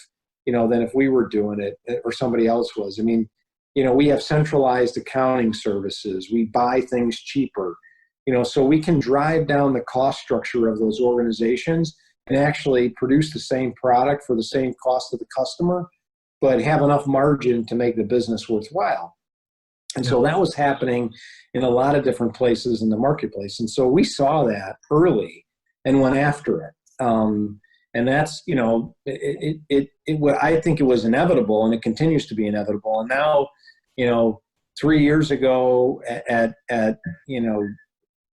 we were doing it or somebody else was. I mean, you know, we have centralized accounting services. We buy things cheaper, you know, so we can drive down the cost structure of those organizations and actually produce the same product for the same cost to the customer, but have enough margin to make the business worthwhile. And so that was happening in a lot of different places in the marketplace. And so we saw that early and went after it. And that's, you know, I think it was inevitable, and it continues to be inevitable. And now, you know, 3 years ago at you know,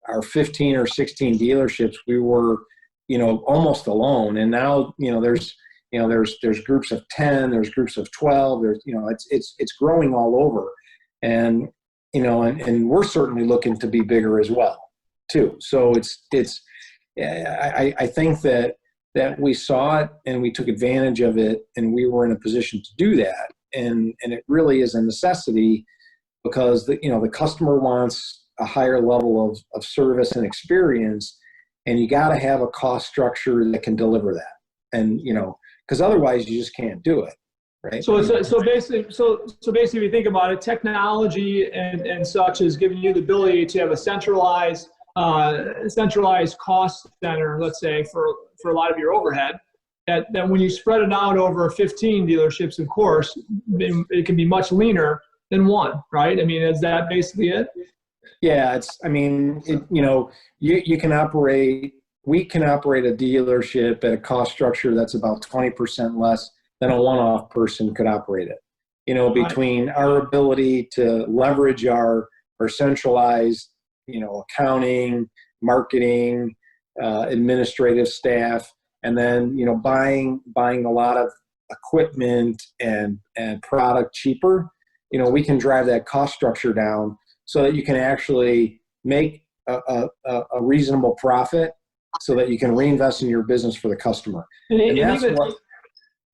our 15 or 16 dealerships, we were, you know, almost alone. And now, you know, there's groups of 10, there's groups of 12, there's, you know, it's growing all over. And, you know, and we're certainly looking to be bigger as well, too. So I think that we saw it and we took advantage of it, and we were in a position to do that. And it really is a necessity, because the customer wants a higher level of service and experience, and you got to have a cost structure that can deliver that. And, you know, because otherwise you just can't do it, right? So basically, if you think about it, technology and such is giving you the ability to have a centralized cost center, let's say, for a lot of your overhead. That when you spread it out over 15 dealerships, of course, it can be much leaner than one, right? I mean, is that basically it? Yeah, you know, we can operate a dealership at a cost structure that's about 20% less than a one-off person could operate it. You know, between our ability to leverage our centralized, you know, accounting, marketing, administrative staff, and then, you know, buying a lot of equipment and product cheaper, you know, we can drive that cost structure down so that you can actually make a reasonable profit, so that you can reinvest in your business for the customer. Even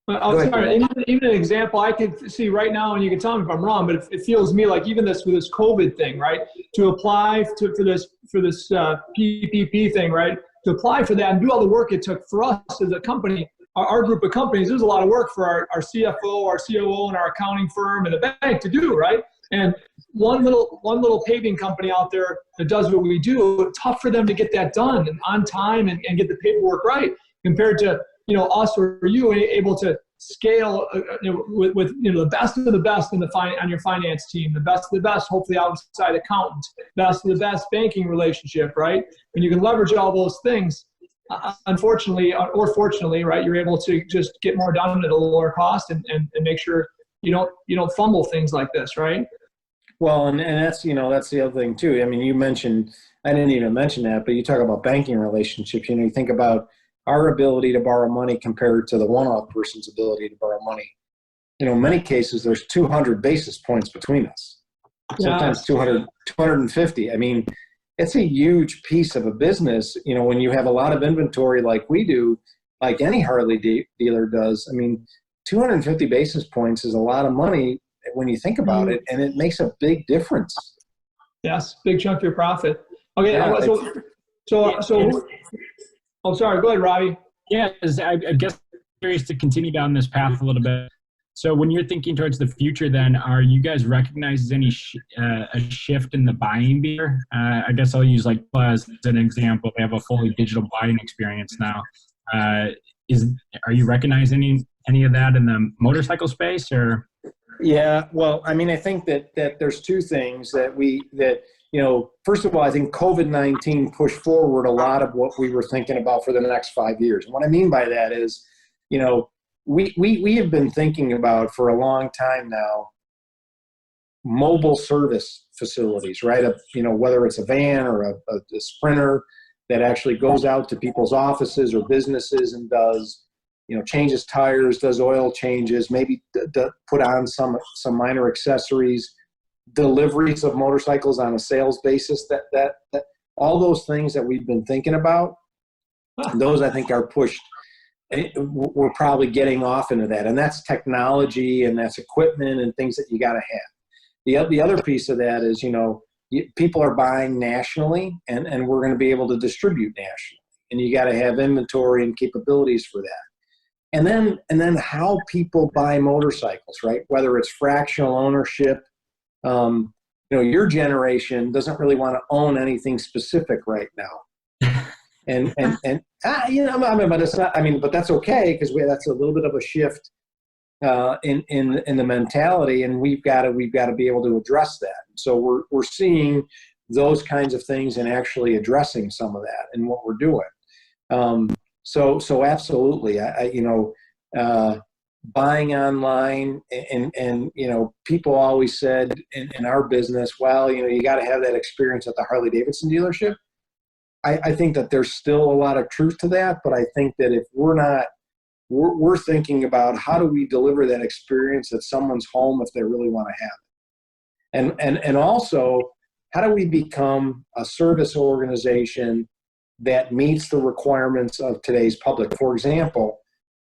an example I could see right now, and you can tell me if I'm wrong, but it feels to me like even with this COVID thing, right? To apply for this PPP thing, right? To apply for that and do all the work it took for us as a company, our group of companies, there's a lot of work for our CFO, our COO, and our accounting firm and the bank to do, right? And one little paving company out there that does what we do, it's tough for them to get that done and on time and get the paperwork right, compared to, you know, us or you able to scale with you know, the best of the best on your finance team, the best of the best, hopefully outside accountant, best of the best banking relationship, right? And you can leverage all those things. unfortunately or fortunately, right, you're able to just get more done at a lower cost and make sure you don't fumble things like this, right? Well, and that's, that's the other thing too. I mean, you mentioned, I didn't even mention that, but you talk about banking relationships. You think about our ability to borrow money compared to the one-off person's ability to borrow money. In many cases, there's 200 basis points between us. Sometimes 200, 250. I mean, it's a huge piece of a business. When you have a lot of inventory like we do, like any Harley dealer does, I mean, 250 basis points is a lot of money when you think about it, and it makes a big difference. Yes, big chunk of your profit. Okay, Yeah, oh, sorry, go ahead, Robbie. Yeah, I guess I'm curious to continue down this path a little bit. So when you're thinking towards the future, then, are you guys recognizing any a shift in the buying behavior? I guess I'll use like as an example. They have a fully digital buying experience now. Are you recognizing any of that in the motorcycle space, or? Yeah, well, I mean, I think that there's two things that first of all, I think COVID-19 pushed forward a lot of what we were thinking about for the next 5 years. And what I mean by that is, we have been thinking about for a long time now, mobile service facilities, right? Whether it's a van or a sprinter that actually goes out to people's offices or businesses and does, changes tires, does oil changes, maybe put on some minor accessories, deliveries of motorcycles on a sales basis, that all those things that we've been thinking about, those I think are pushed. We're probably getting off into that, and that's technology and that's equipment and things that you got to have. The other piece of that is, people are buying nationally, and we're going to be able to distribute nationally, and you got to have inventory and capabilities for that. And then how people buy motorcycles, right? Whether it's fractional ownership, your generation doesn't really want to own anything specific right now. But it's not. But that's okay, because that's a little bit of a shift in the mentality, and we've got to be able to address that. So we're seeing those kinds of things and actually addressing some of that in what we're doing. So absolutely, buying online, and people always said in our business, well, you got to have that experience at the Harley Davidson dealership. I think that there's still a lot of truth to that, but I think that if we're thinking about how do we deliver that experience at someone's home if they really want to have it. And also, how do we become a service organization that meets the requirements of today's public? For example,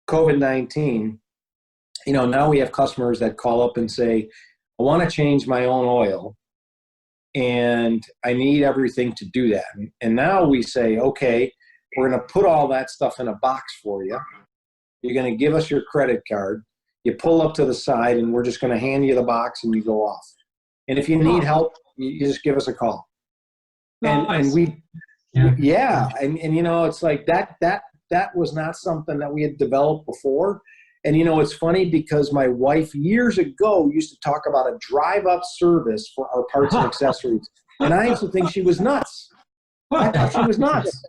COVID-19, now we have customers that call up and say, I want to change my own oil, and I need everything to do that. And now we say, okay, we're going to put all that stuff in a box for you. You're going to give us your credit card. You pull up to the side, and we're just going to hand you the box, and you go off. And if you need help, you just give us a call. And we, yeah. And it's like that was not something that we had developed before. And, it's funny because my wife years ago used to talk about a drive-up service for our parts and accessories. And I used to think she was nuts. I thought she was nuts.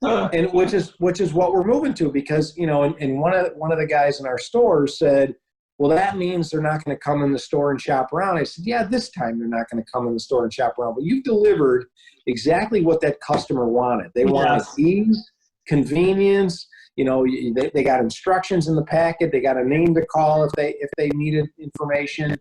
And which is what we're moving to, because, and one of the guys in our store said, well, that means they're not going to come in the store and shop around. I said, yeah, this time they're not going to come in the store and shop around. But you've delivered exactly what that customer wanted. They wanted ease, convenience. They got instructions in the packet. They got a name to call if they needed information.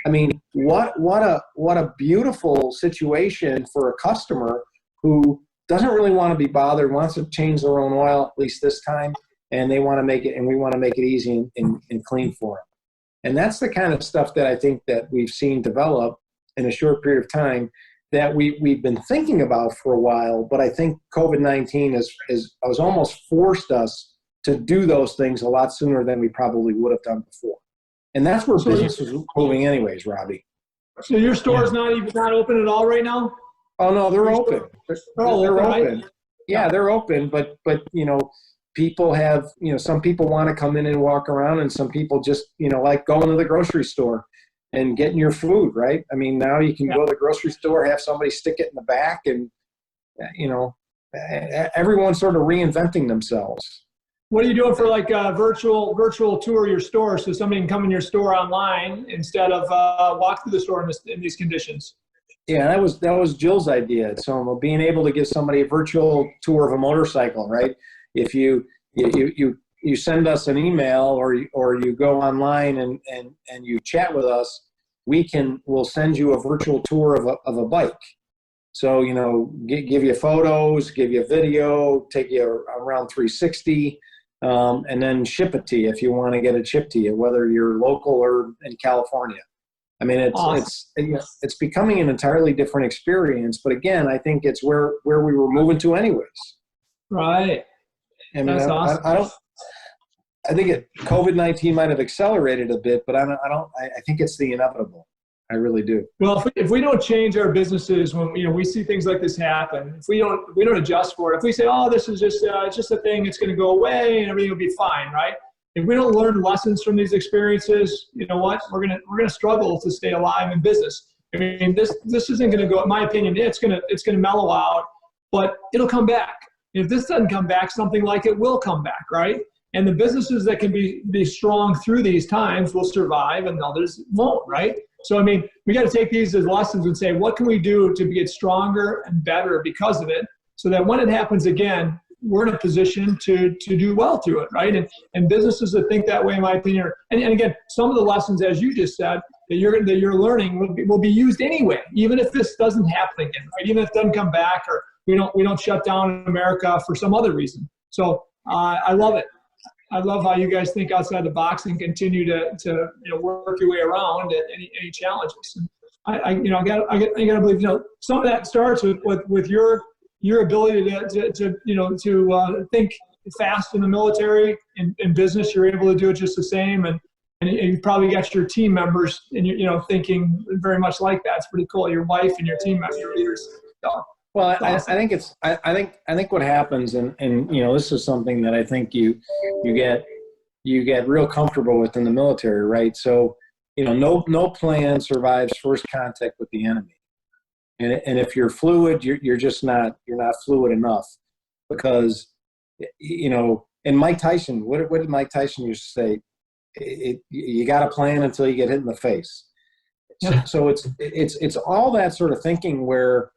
I mean, what a beautiful situation for a customer who doesn't really want to be bothered, wants to change their own oil, at least this time, and they want to make it, and we want to make it easy and clean for them. And that's the kind of stuff that I think that we've seen develop in a short period of time that we've been thinking about for a while. But I think COVID-19 has almost forced us to do those things a lot sooner than we probably would have done before. And that's where business is moving anyways, Robbie. So your store's not open at all right now? Oh, no, they're open. They're open. Right? Yeah, they're open, but people have, some people want to come in and walk around, and some people just, like going to the grocery store and getting your food, right? I mean, now you can go to the grocery store, have somebody stick it in the back, and, everyone's sort of reinventing themselves. What are you doing for like a virtual tour of your store so somebody can come in your store online instead of walk through the store in these conditions? Yeah, that was Jill's idea. So being able to give somebody a virtual tour of a motorcycle, right? If you send us an email or you go online and you chat with us, we'll send you a virtual tour of a bike. So, give you photos, give you a video, take you around 360, and then ship it to you if you want to get it shipped to you, whether you're local or in California. I mean, it's becoming an entirely different experience. But again, I think it's where we were moving to anyways. Right. I mean, That's awesome. I think COVID-19 might have accelerated a bit, but I think it's the inevitable. I really do. Well, if we don't change our businesses when we see things like this happen, if we don't adjust for it, if we say, oh, this is just a thing, it's going to go away and everything will be fine, right? If we don't learn lessons from these experiences, you know what? We're gonna struggle to stay alive in business. I mean, this isn't going to go. In my opinion, it's gonna mellow out, but it'll come back. If this doesn't come back, something like it will come back, right? And the businesses that can be strong through these times will survive, and others won't, right? So, I mean, we got to take these as lessons and say, what can we do to get stronger and better because of it, so that when it happens again, we're in a position to do well through it, right? And businesses that think that way, in my opinion, and again, some of the lessons, as you just said, that you're learning will be used anyway, even if this doesn't happen again, right? Even if it doesn't come back, or we don't shut down America for some other reason. So I love it. I love how you guys think outside the box and continue to work your way around any challenges. And I gotta believe some of that starts with your ability to think fast in the military. In business, you're able to do it just the same, and you probably got your team members and thinking very much like that. It's pretty cool. Your wife and your team members, your leaders. So, well, awesome. I think what happens, and this is something that I think you get real comfortable with in the military, right? So no plan survives first contact with the enemy, and if you're fluid, you're not fluid enough, because and Mike Tyson, what did Mike Tyson used to say? You got to plan until you get hit in the face. So it's all that sort of thinking where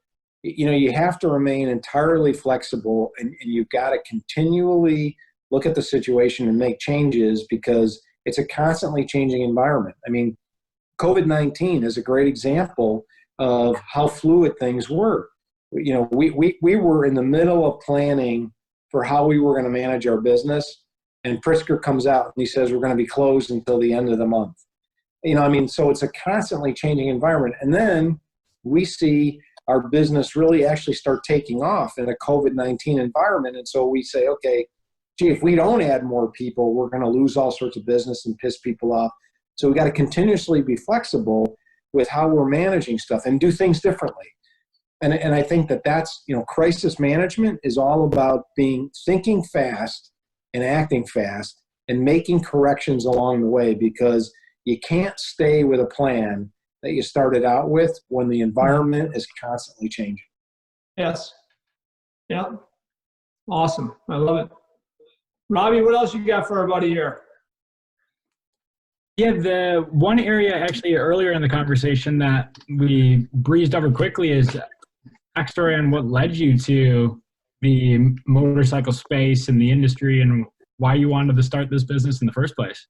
you have to remain entirely flexible, and you've got to continually look at the situation and make changes, because it's a constantly changing environment. I mean, COVID-19 is a great example of how fluid things were. We were in the middle of planning for how we were going to manage our business, and Pritzker comes out and he says we're going to be closed until the end of the month. So it's a constantly changing environment. And then we see our business really actually start taking off in a COVID-19 environment. And so we say, okay, gee, if we don't add more people, we're going to lose all sorts of business and piss people off. So we got to continuously be flexible with how we're managing stuff and do things differently. And I think that's crisis management is all about thinking fast and acting fast and making corrections along the way, because you can't stay with a plan that you started out with when the environment is constantly changing. Yes. Yeah. Awesome. I love it. Robbie, what else you got for our buddy here? Yeah, the one area actually earlier in the conversation that we breezed over quickly is backstory on what led you to the motorcycle space and the industry, and why you wanted to start this business in the first place.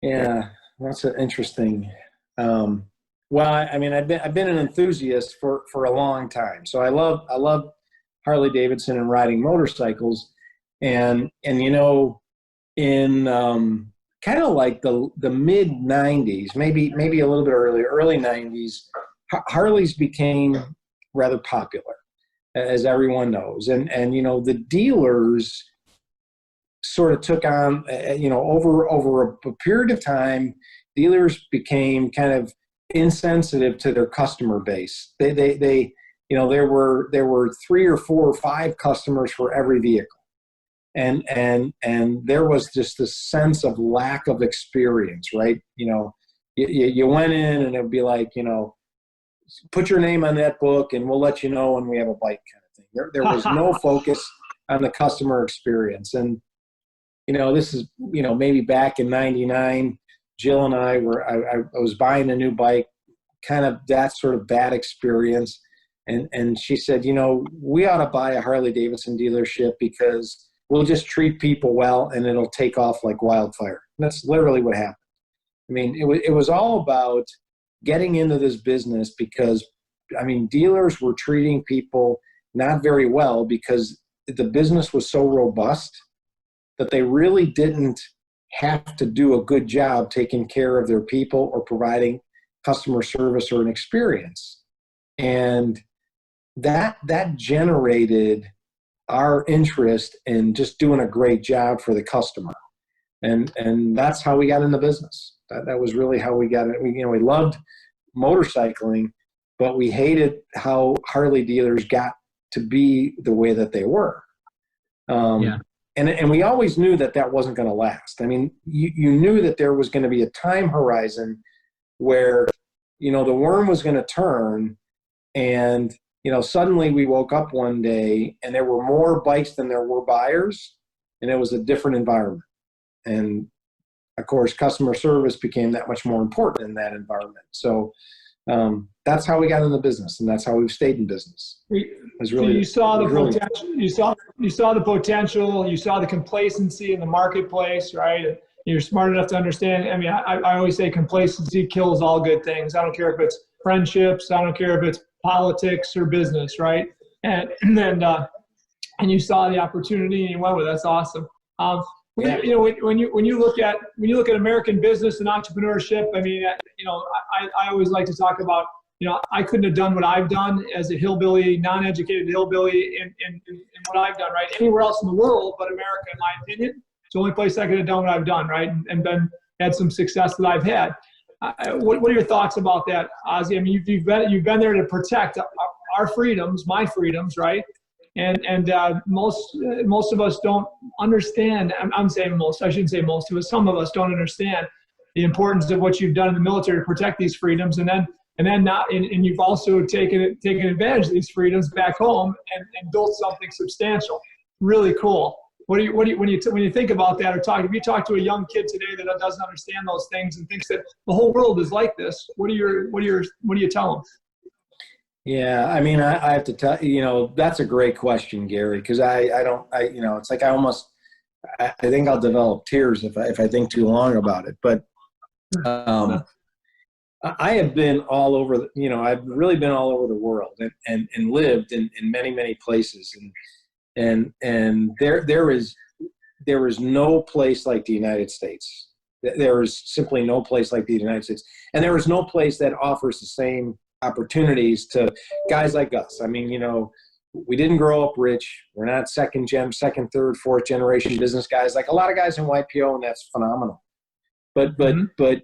Yeah, that's interesting. Well, I mean, I've been an enthusiast for a long time. So I love Harley Davidson and riding motorcycles, and in kind of like the mid 90s, maybe a little bit early 90s, Harleys became rather popular, as everyone knows, and the dealers sort of took on, over a period of time, dealers became kind of insensitive to their customer base. There were 3 or 4 or 5 customers for every vehicle. And there was just this sense of lack of experience, right? You went in and it'd be like, put your name on that book and we'll let you know when we have a bike kind of thing. There was no focus on the customer experience. And, this is, maybe back in 99, Jill and I was buying a new bike, kind of that sort of bad experience. And she said, we ought to buy a Harley Davidson dealership because we'll just treat people well and it'll take off like wildfire. And that's literally what happened. I mean, it was all about getting into this business because, dealers were treating people not very well because the business was so robust that they really didn't have to do a good job taking care of their people or providing customer service or an experience. And that generated our interest in just doing a great job for the customer. And that's how we got in the business. That was really how we got it. We loved motorcycling, but we hated how Harley dealers got to be the way that they were. And we always knew that wasn't going to last. You knew that there was going to be a time horizon where, the worm was going to turn and, suddenly we woke up one day and there were more bikes than there were buyers, and it was a different environment. And of course, customer service became that much more important in that environment. So that's how we got in the business, and that's how we've stayed in business. You saw the potential. You saw the potential. You saw the complacency in the marketplace, right? You're smart enough to understand. I always say complacency kills all good things. I don't care if it's friendships. I don't care if it's politics or business, right? And you saw the opportunity and you went with it. That's awesome. When you look at American business and entrepreneurship, I always like to talk about, I couldn't have done what I've done as a hillbilly, non-educated hillbilly in what I've done, right? Anywhere else in the world but America, in my opinion. It's the only place I could have done what I've done, right? And had some success that I've had. What are your thoughts about that, Ozzie? You've been there to protect our freedoms, my freedoms, right? And most of us don't understand. I'm saying most. I shouldn't say most of us. Some of us don't understand the importance of what you've done in the military to protect these freedoms, and you've also taken advantage of these freedoms back home and built something substantial. Really cool. When you think about that, if you talk to a young kid today that doesn't understand those things and thinks that the whole world is like this, what do you tell them? Yeah, I have to tell you, that's a great question, Gary, because it's like I think I'll develop tears if I think too long about it. But I have been all over. I've really been all over the world and lived in many, many places, and there is no place like the United States. There is simply no place like the United States, and there is no place that offers the same opportunities to guys like us. We didn't grow up rich. We're not second, third, fourth generation business guys like a lot of guys in YPO, and that's phenomenal. But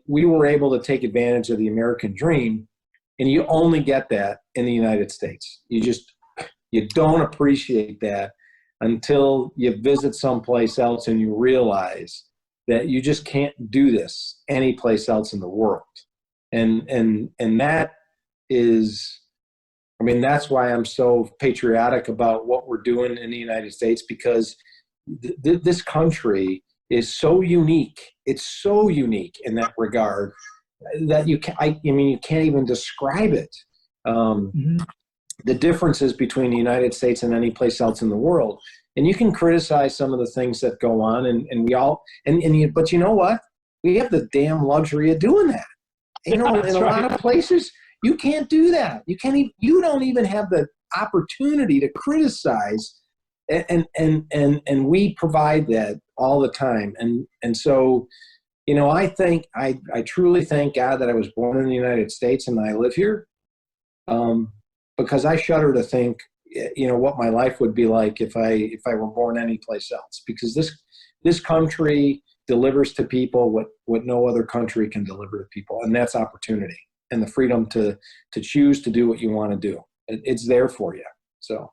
we were able to take advantage of the American dream, and you only get that in the United States. You don't appreciate that until you visit someplace else and you realize that you just can't do this anyplace else in the world. And that is, that's why I'm so patriotic about what we're doing in the United States, because this country is so unique. It's so unique in that regard that you can't even describe it. The differences between the United States and any place else in the world. And you can criticize some of the things that go on, but you know what? We have the damn luxury of doing that. In a lot of places, you can't do that. You don't even have the opportunity to criticize, and we provide that all the time. And so, I truly thank God that I was born in the United States and I live here, because I shudder to think, what my life would be like if I were born anyplace else. Because this country delivers to people what no other country can deliver to people, and that's opportunity and the freedom to choose to do what you want to do. It's there for you. So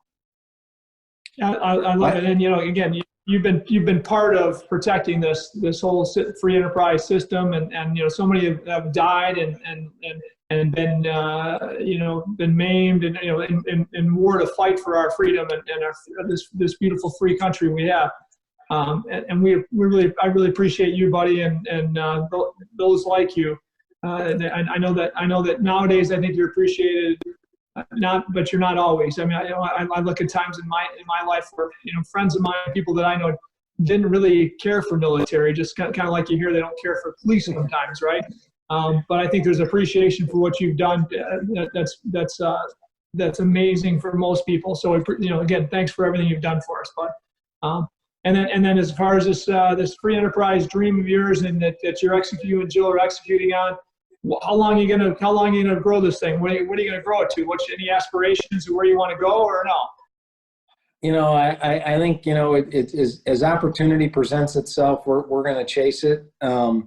I love it. And again, you've been part of protecting this whole free enterprise system, and so many have died and been been maimed, and in war to fight for our freedom and this beautiful free country we have. And I really appreciate you, buddy, and those like you. I know that nowadays I think you're appreciated. But you're not always. I mean, I look at times in my life where friends of mine, people that I know, didn't really care for military. Just kind of like you hear, they don't care for police sometimes, right? But I think there's appreciation for what you've done. That's amazing for most people. So again, thanks for everything you've done for us, bud. And then as far as this free enterprise dream of yours, and that you and Jill are executing on. How long are you gonna grow this thing? What are you gonna grow it to? Any aspirations of where you want to go, or no? I think it as opportunity presents itself, we're gonna chase it. I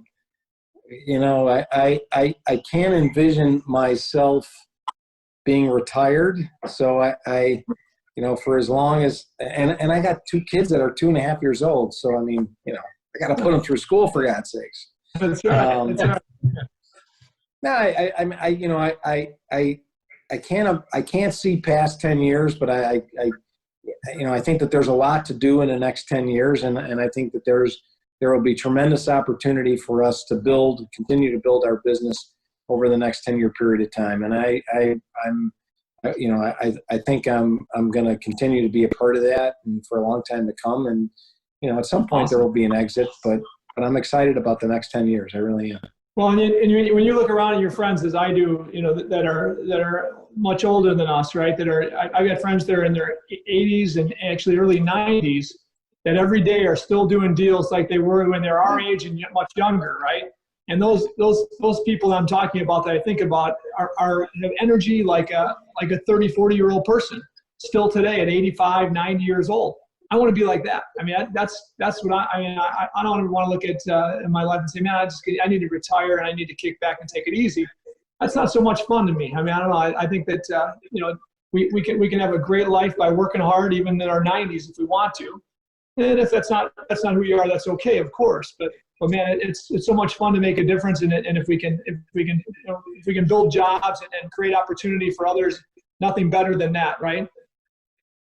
can't envision myself being retired. So I for as long as and I got 2 kids that are 2.5 years old. So I mean, I got to put them through school, for God's sakes. That's right. That's right. No, I can't see past 10 years, but I think that there's a lot to do in the next 10 years, and I think that there will be tremendous opportunity for us to continue to build our business over the next 10-year period of time. And I think I'm going to continue to be a part of that, and for a long time to come. And at some point Awesome. There will be an exit, but I'm excited about the next 10 years. I really am. Well, and when you look around at your friends, as I do, that are much older than us, right? I've got friends that are in their 80s and actually early 90s that every day are still doing deals like they were when they're our age and much younger, right? And those people I'm talking about that I think about have energy like a 30, 40-year-old person still today at 85, 90 years old. I want to be like that. I mean, that's what I don't want to look at in my life and say, man, I need to retire and I need to kick back and take it easy. That's not so much fun to me. I mean, I don't know. I think that we can have a great life by working hard even in our 90s if we want to. And if that's not who you are, that's okay, of course. But man, it's so much fun to make a difference in it. And if we can build jobs and create opportunity for others, nothing better than that, right?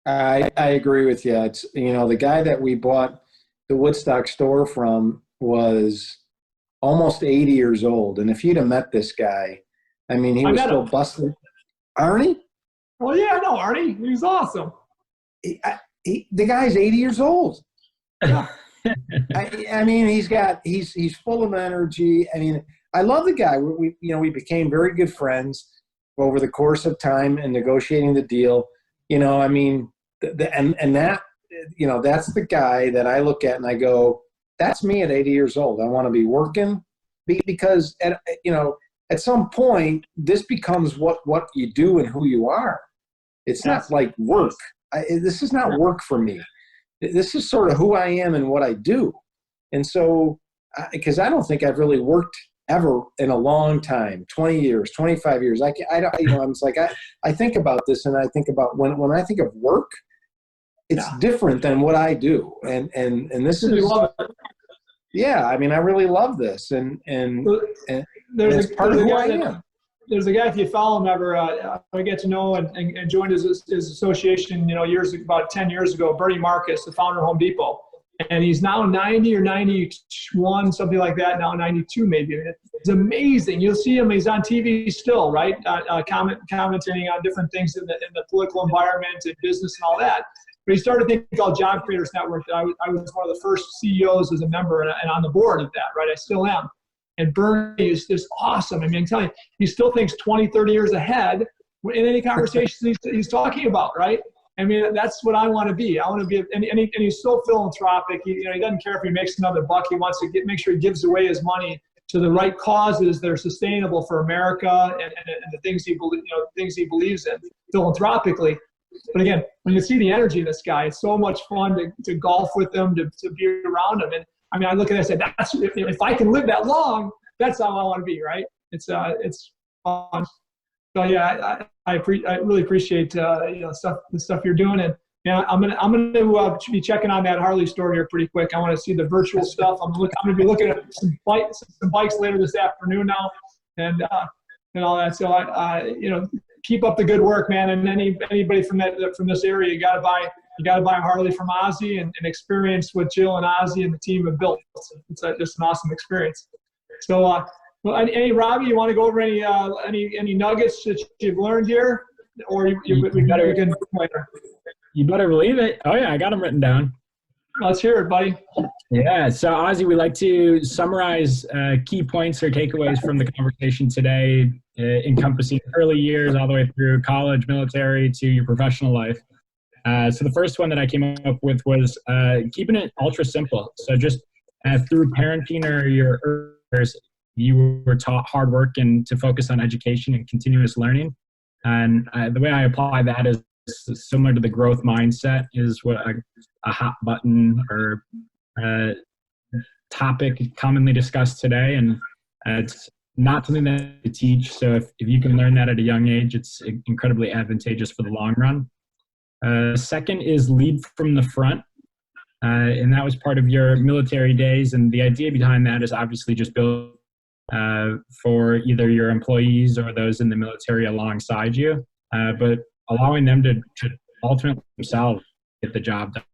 I agree with you. It's the guy that we bought the Woodstock store from was almost 80 years old, and if you'd have met this guy, I mean, he was still busting. Arnie? Well, yeah, I know Arnie. He's awesome. The guy's 80 years old. Yeah. I mean, he's full of energy. I mean, I love the guy. We became very good friends over the course of time and negotiating the deal. I mean, and that, that's the guy that I look at and I go, that's me at 80 years old. I want to be working because at some point this becomes what you do and who you are. It's not like work. This is not work for me. This is sort of who I am and what I do. And so, because I don't think I've really worked ever in a long time, 20 years, 25 years. I'm just like, I think about this and I think about when I think of work, it's different than what I do. And this is, yeah, I mean, I really love this. And it's part of who I am. There's a guy, if you follow him ever, I get to know and joined his association, about 10 years ago, Bernie Marcus, the founder of Home Depot. And he's now 90 or 91, something like that, now 92 maybe. It's amazing. You'll see him, he's on TV still, right? Commenting on different things in the political environment and business and all that. But he started a thing called Job Creators Network. I was one of the first CEOs as a member and on the board of that, right? I still am. And Bernie is just awesome. I mean, I'm telling you, he still thinks 20, 30 years ahead in any conversations he's talking about, right? I mean, that's what I want to be. I want to be, and he's so philanthropic. He doesn't care if he makes another buck. He wants to make sure he gives away his money to the right causes that are sustainable for America and the things he believes in philanthropically. But again, when you see the energy of this guy, it's so much fun to golf with him, to be around him. And I mean, I look at it and I say, if I can live that long, that's how I want to be, right? It's fun. So yeah, I really appreciate the stuff you're doing, Yeah, I'm gonna be checking on that Harley store here pretty quick. I want to see the virtual stuff. I'm gonna be looking at some bikes later this afternoon now, and all that. So keep up the good work, man. And anybody from this area, you gotta buy a Harley from Ozzie and experience what Jill and Ozzie and the team have built. It's just an awesome experience. So, well, any Robbie, you want to go over any nuggets that you've learned here, or we can later. You better believe it. Oh yeah, I got them written down. Let's hear it, buddy. Yeah, so Ozzie, we like to summarize key points or takeaways from the conversation today, encompassing early years all the way through college, military, to your professional life. So the first one that I came up with was keeping it ultra simple. So just through parenting or your earners, you were taught hard work and to focus on education and continuous learning. And the way I apply that is similar to the growth mindset, is what a hot button or topic commonly discussed today. And it's not something that you teach. So if you can learn that at a young age, it's incredibly advantageous for the long run. Second is lead from the front. And that was part of your military days. And the idea behind that is obviously just build for either your employees or those in the military alongside you, but allowing them to ultimately themselves get the job done.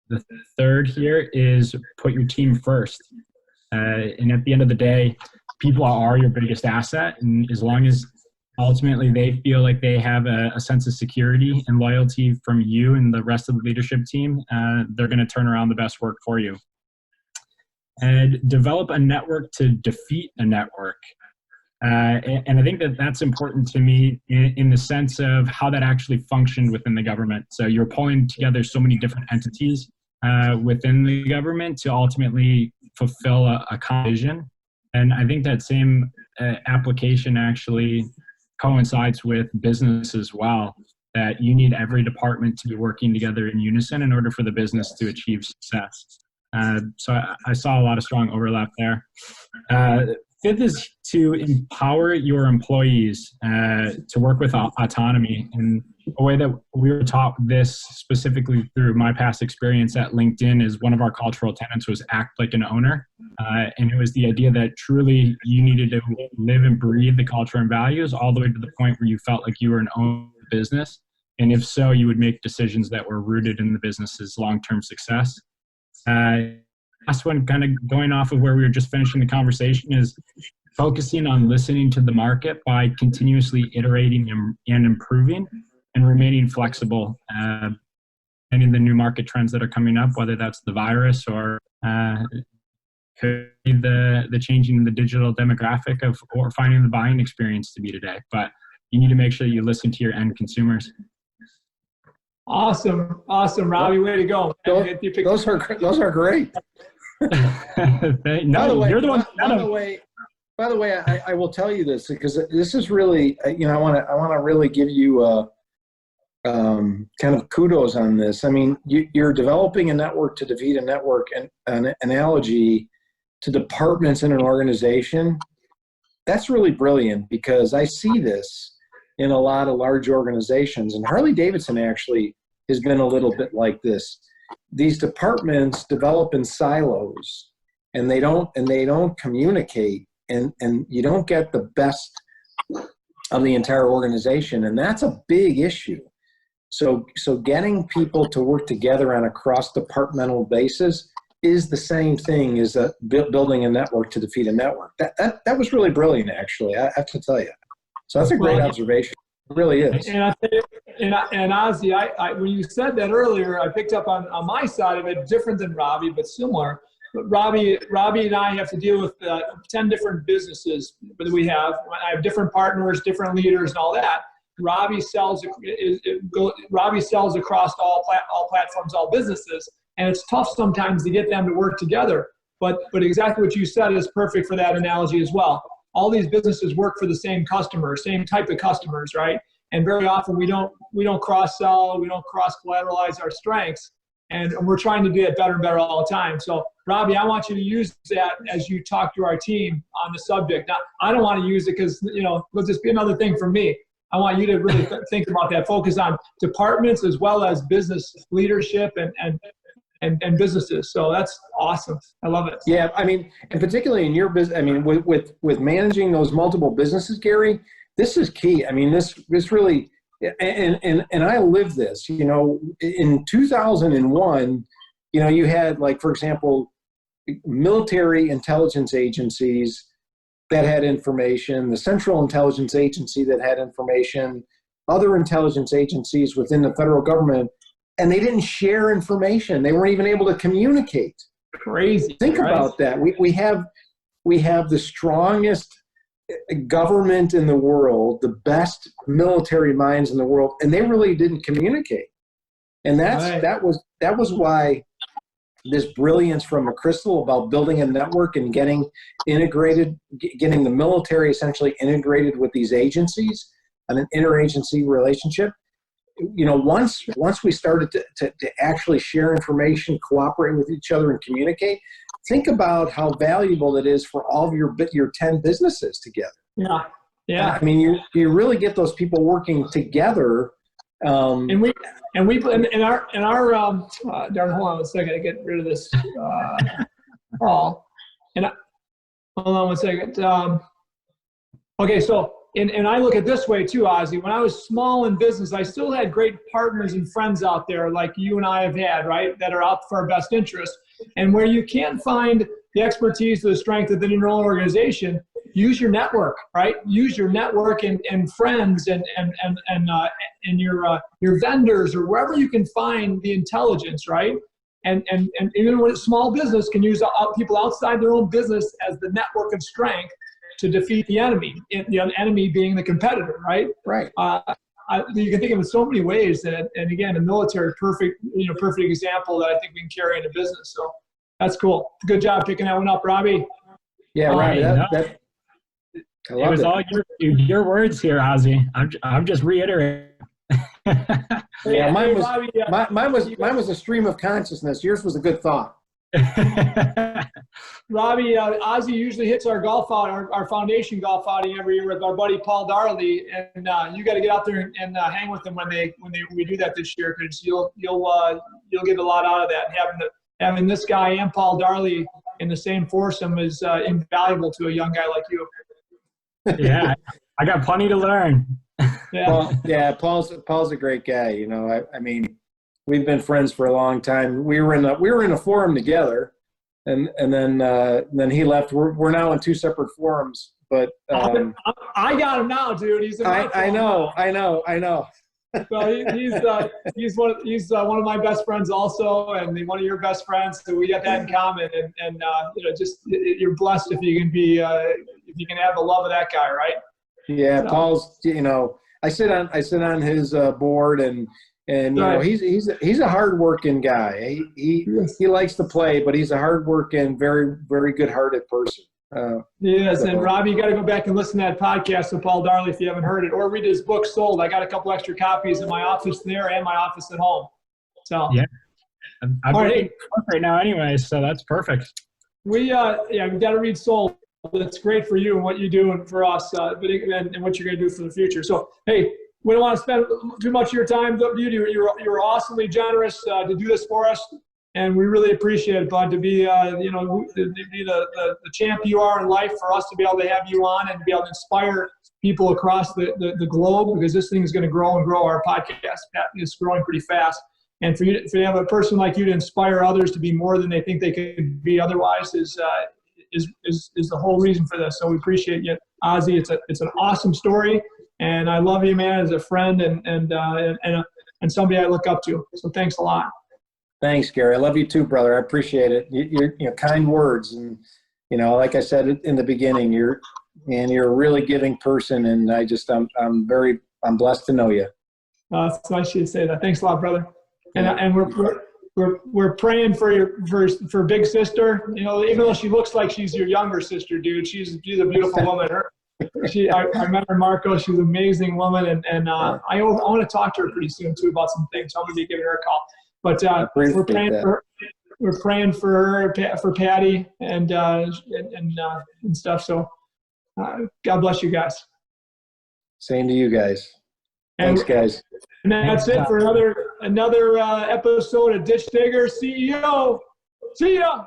The third here is put your team first. And at the end of the day, people are your biggest asset. And as long as ultimately they feel like they have a sense of security and loyalty from you and the rest of the leadership team, they're going to turn around the best work for you. And develop a network to defeat a network. And I think that that's important to me in the sense of how that actually functioned within the government. So you're pulling together so many different entities within the government to ultimately fulfill a common vision. And I think that same application actually coincides with business as well, that you need every department to be working together in unison in order for the business to achieve success. So I saw a lot of strong overlap there. Fifth is to empower your employees to work with autonomy. And a way that we were taught this specifically through my past experience at LinkedIn is one of our cultural tenets was act like an owner. And it was the idea that truly you needed to live and breathe the culture and values all the way to the point where you felt like you were an owner of the business. And if so, you would make decisions that were rooted in the business's long-term success. Last one, kind of going off of where we were just finishing the conversation, is focusing on listening to the market by continuously iterating and improving and remaining flexible. Any of the new market trends that are coming up, whether that's the virus or could be the changing in the digital demographic or finding the buying experience to be today. But you need to make sure that you listen to your end consumers. Awesome, Robbie, way to go. Those are great. No, you're the one. By the way, I will tell you this because this is really, I want to really give you kind of kudos on this. I mean, you're developing a network to defeat a network, and an analogy to departments in an organization. That's really brilliant because I see this in a lot of large organizations, and Harley Davidson actually has been a little bit like this. These departments develop in silos, and they don't communicate, and you don't get the best of the entire organization, and that's a big issue. So getting people to work together on a cross-departmental basis is the same thing as building a network to defeat a network. That was really brilliant, actually. I have to tell you. So that's a great observation. It really is. And Ozzie, when you said that earlier, I picked up on my side of it, different than Robbie, but similar. But Robbie and I have to deal with 10 different businesses that we have. I have different partners, different leaders, and all that. Robbie sells across all platforms, all businesses, and it's tough sometimes to get them to work together. But exactly what you said is perfect for that analogy as well. All these businesses work for the same customers, same type of customers, right? And very often we don't cross-sell, we don't cross-collateralize our strengths, and we're trying to do it better and better all the time. So, Robbie, I want you to use that as you talk to our team on the subject. Now, I don't want to use it because, it'll just be another thing for me. I want you to really think about that. Focus on departments as well as business leadership and businesses. So that's awesome. I love it. Yeah, I mean, and particularly in your business, I mean, with managing those multiple businesses, Gary, this is key. I mean, this really, and I live this. You know, in 2001, you know, you had, like, for example, military intelligence agencies that had information, the Central Intelligence Agency that had information, other intelligence agencies within the federal government, and they didn't share information. They weren't even able to communicate. Crazy. Think right? about that. We have the strongest government in the world, the best military minds in the world, and they really didn't communicate. And that was why this brilliance from McChrystal about building a network and getting integrated, getting the military essentially integrated with these agencies and an interagency relationship. You know, once we started to actually share information, cooperate with each other, and communicate, think about how valuable it is for all of your 10 businesses together. Yeah, yeah. I mean, you really get those people working together. And we in our darn, hold on a second, I get rid of this call. Hold on one second. Okay, so and I look at it this way too, Ozzie. When I was small in business, I still had great partners and friends out there like you and I have had, right, that are out for our best interest. And where you can't find the expertise or the strength within your own organization, use your network, right? Use your network and friends and your vendors or wherever you can find the intelligence, right? And even when it's small business, can use people outside their own business as the network of strength to defeat the enemy. The enemy being the competitor, right? Right. You can think of it in so many ways. And again, the military, perfect example that I think we can carry into business. So that's cool. Good job picking that one up, Robbie. Yeah, right. It was all your words here, Ozzie. I'm just reiterating. Yeah, mine was a stream of consciousness. Yours was a good thought. Robbie, Ozzie usually hits our golf out, our foundation golf outing every year with our buddy Paul Darley, and you got to get out there and hang with them when we do that this year, because you'll get a lot out of that. Having this guy and Paul Darley in the same foursome is invaluable to a young guy like you. Yeah, I got plenty to learn. Yeah, Paul's a great guy. You know, I mean, we've been friends for a long time. We were in a forum together, and then he left. We're now in two separent forums. But I got him now, dude. He's in my I know. So he's one of my best friends also, and one of your best friends. So we got that in common, and you know, just you're blessed if you can have the love of that guy, right? Yeah, so. Paul's. You know, I sit on his board, and you know, he's a hardworking guy. He likes to play, but he's a hardworking, very very good-hearted person. Yes, and Robbie, you got to go back and listen to that podcast with Paul Darley if you haven't heard it, or read his book Sold. I got a couple extra copies in my office there and my office at home. So yeah, I'm reading right now anyway, so that's perfect. We got to read Sold. That's great for you and what you do and for us, and what you're going to do for the future. So hey, we don't want to spend too much of your time. You're awesomely generous to do this for us. And we really appreciate it, Bud, to be, the champ you are in life, for us to be able to have you on and be able to inspire people across the globe, because this thing is going to grow and grow. Our podcast is growing pretty fast. And for you to have a person like you to inspire others to be more than they think they could be otherwise is the whole reason for this. So we appreciate you, Ozzie. It's an awesome story, and I love you, man, as a friend and somebody I look up to. So thanks a lot. Thanks, Gary. I love you too, brother. I appreciate it. Your kind words, and you know, like I said in the beginning, you're a really giving person, and I'm blessed to know you. It's nice you to say that. Thanks a lot, brother. And we're praying for big sister. You know, even though she looks like she's your younger sister, dude, she's a beautiful woman. I met her, Marco. She's an amazing woman, and I want to talk to her pretty soon too about some things. So I'm gonna be giving her a call. But we're praying for her, for Patty, and stuff. So God bless you guys. Same to you guys. Thanks, guys. And that's it for another episode of Ditch Digger CEO. See ya.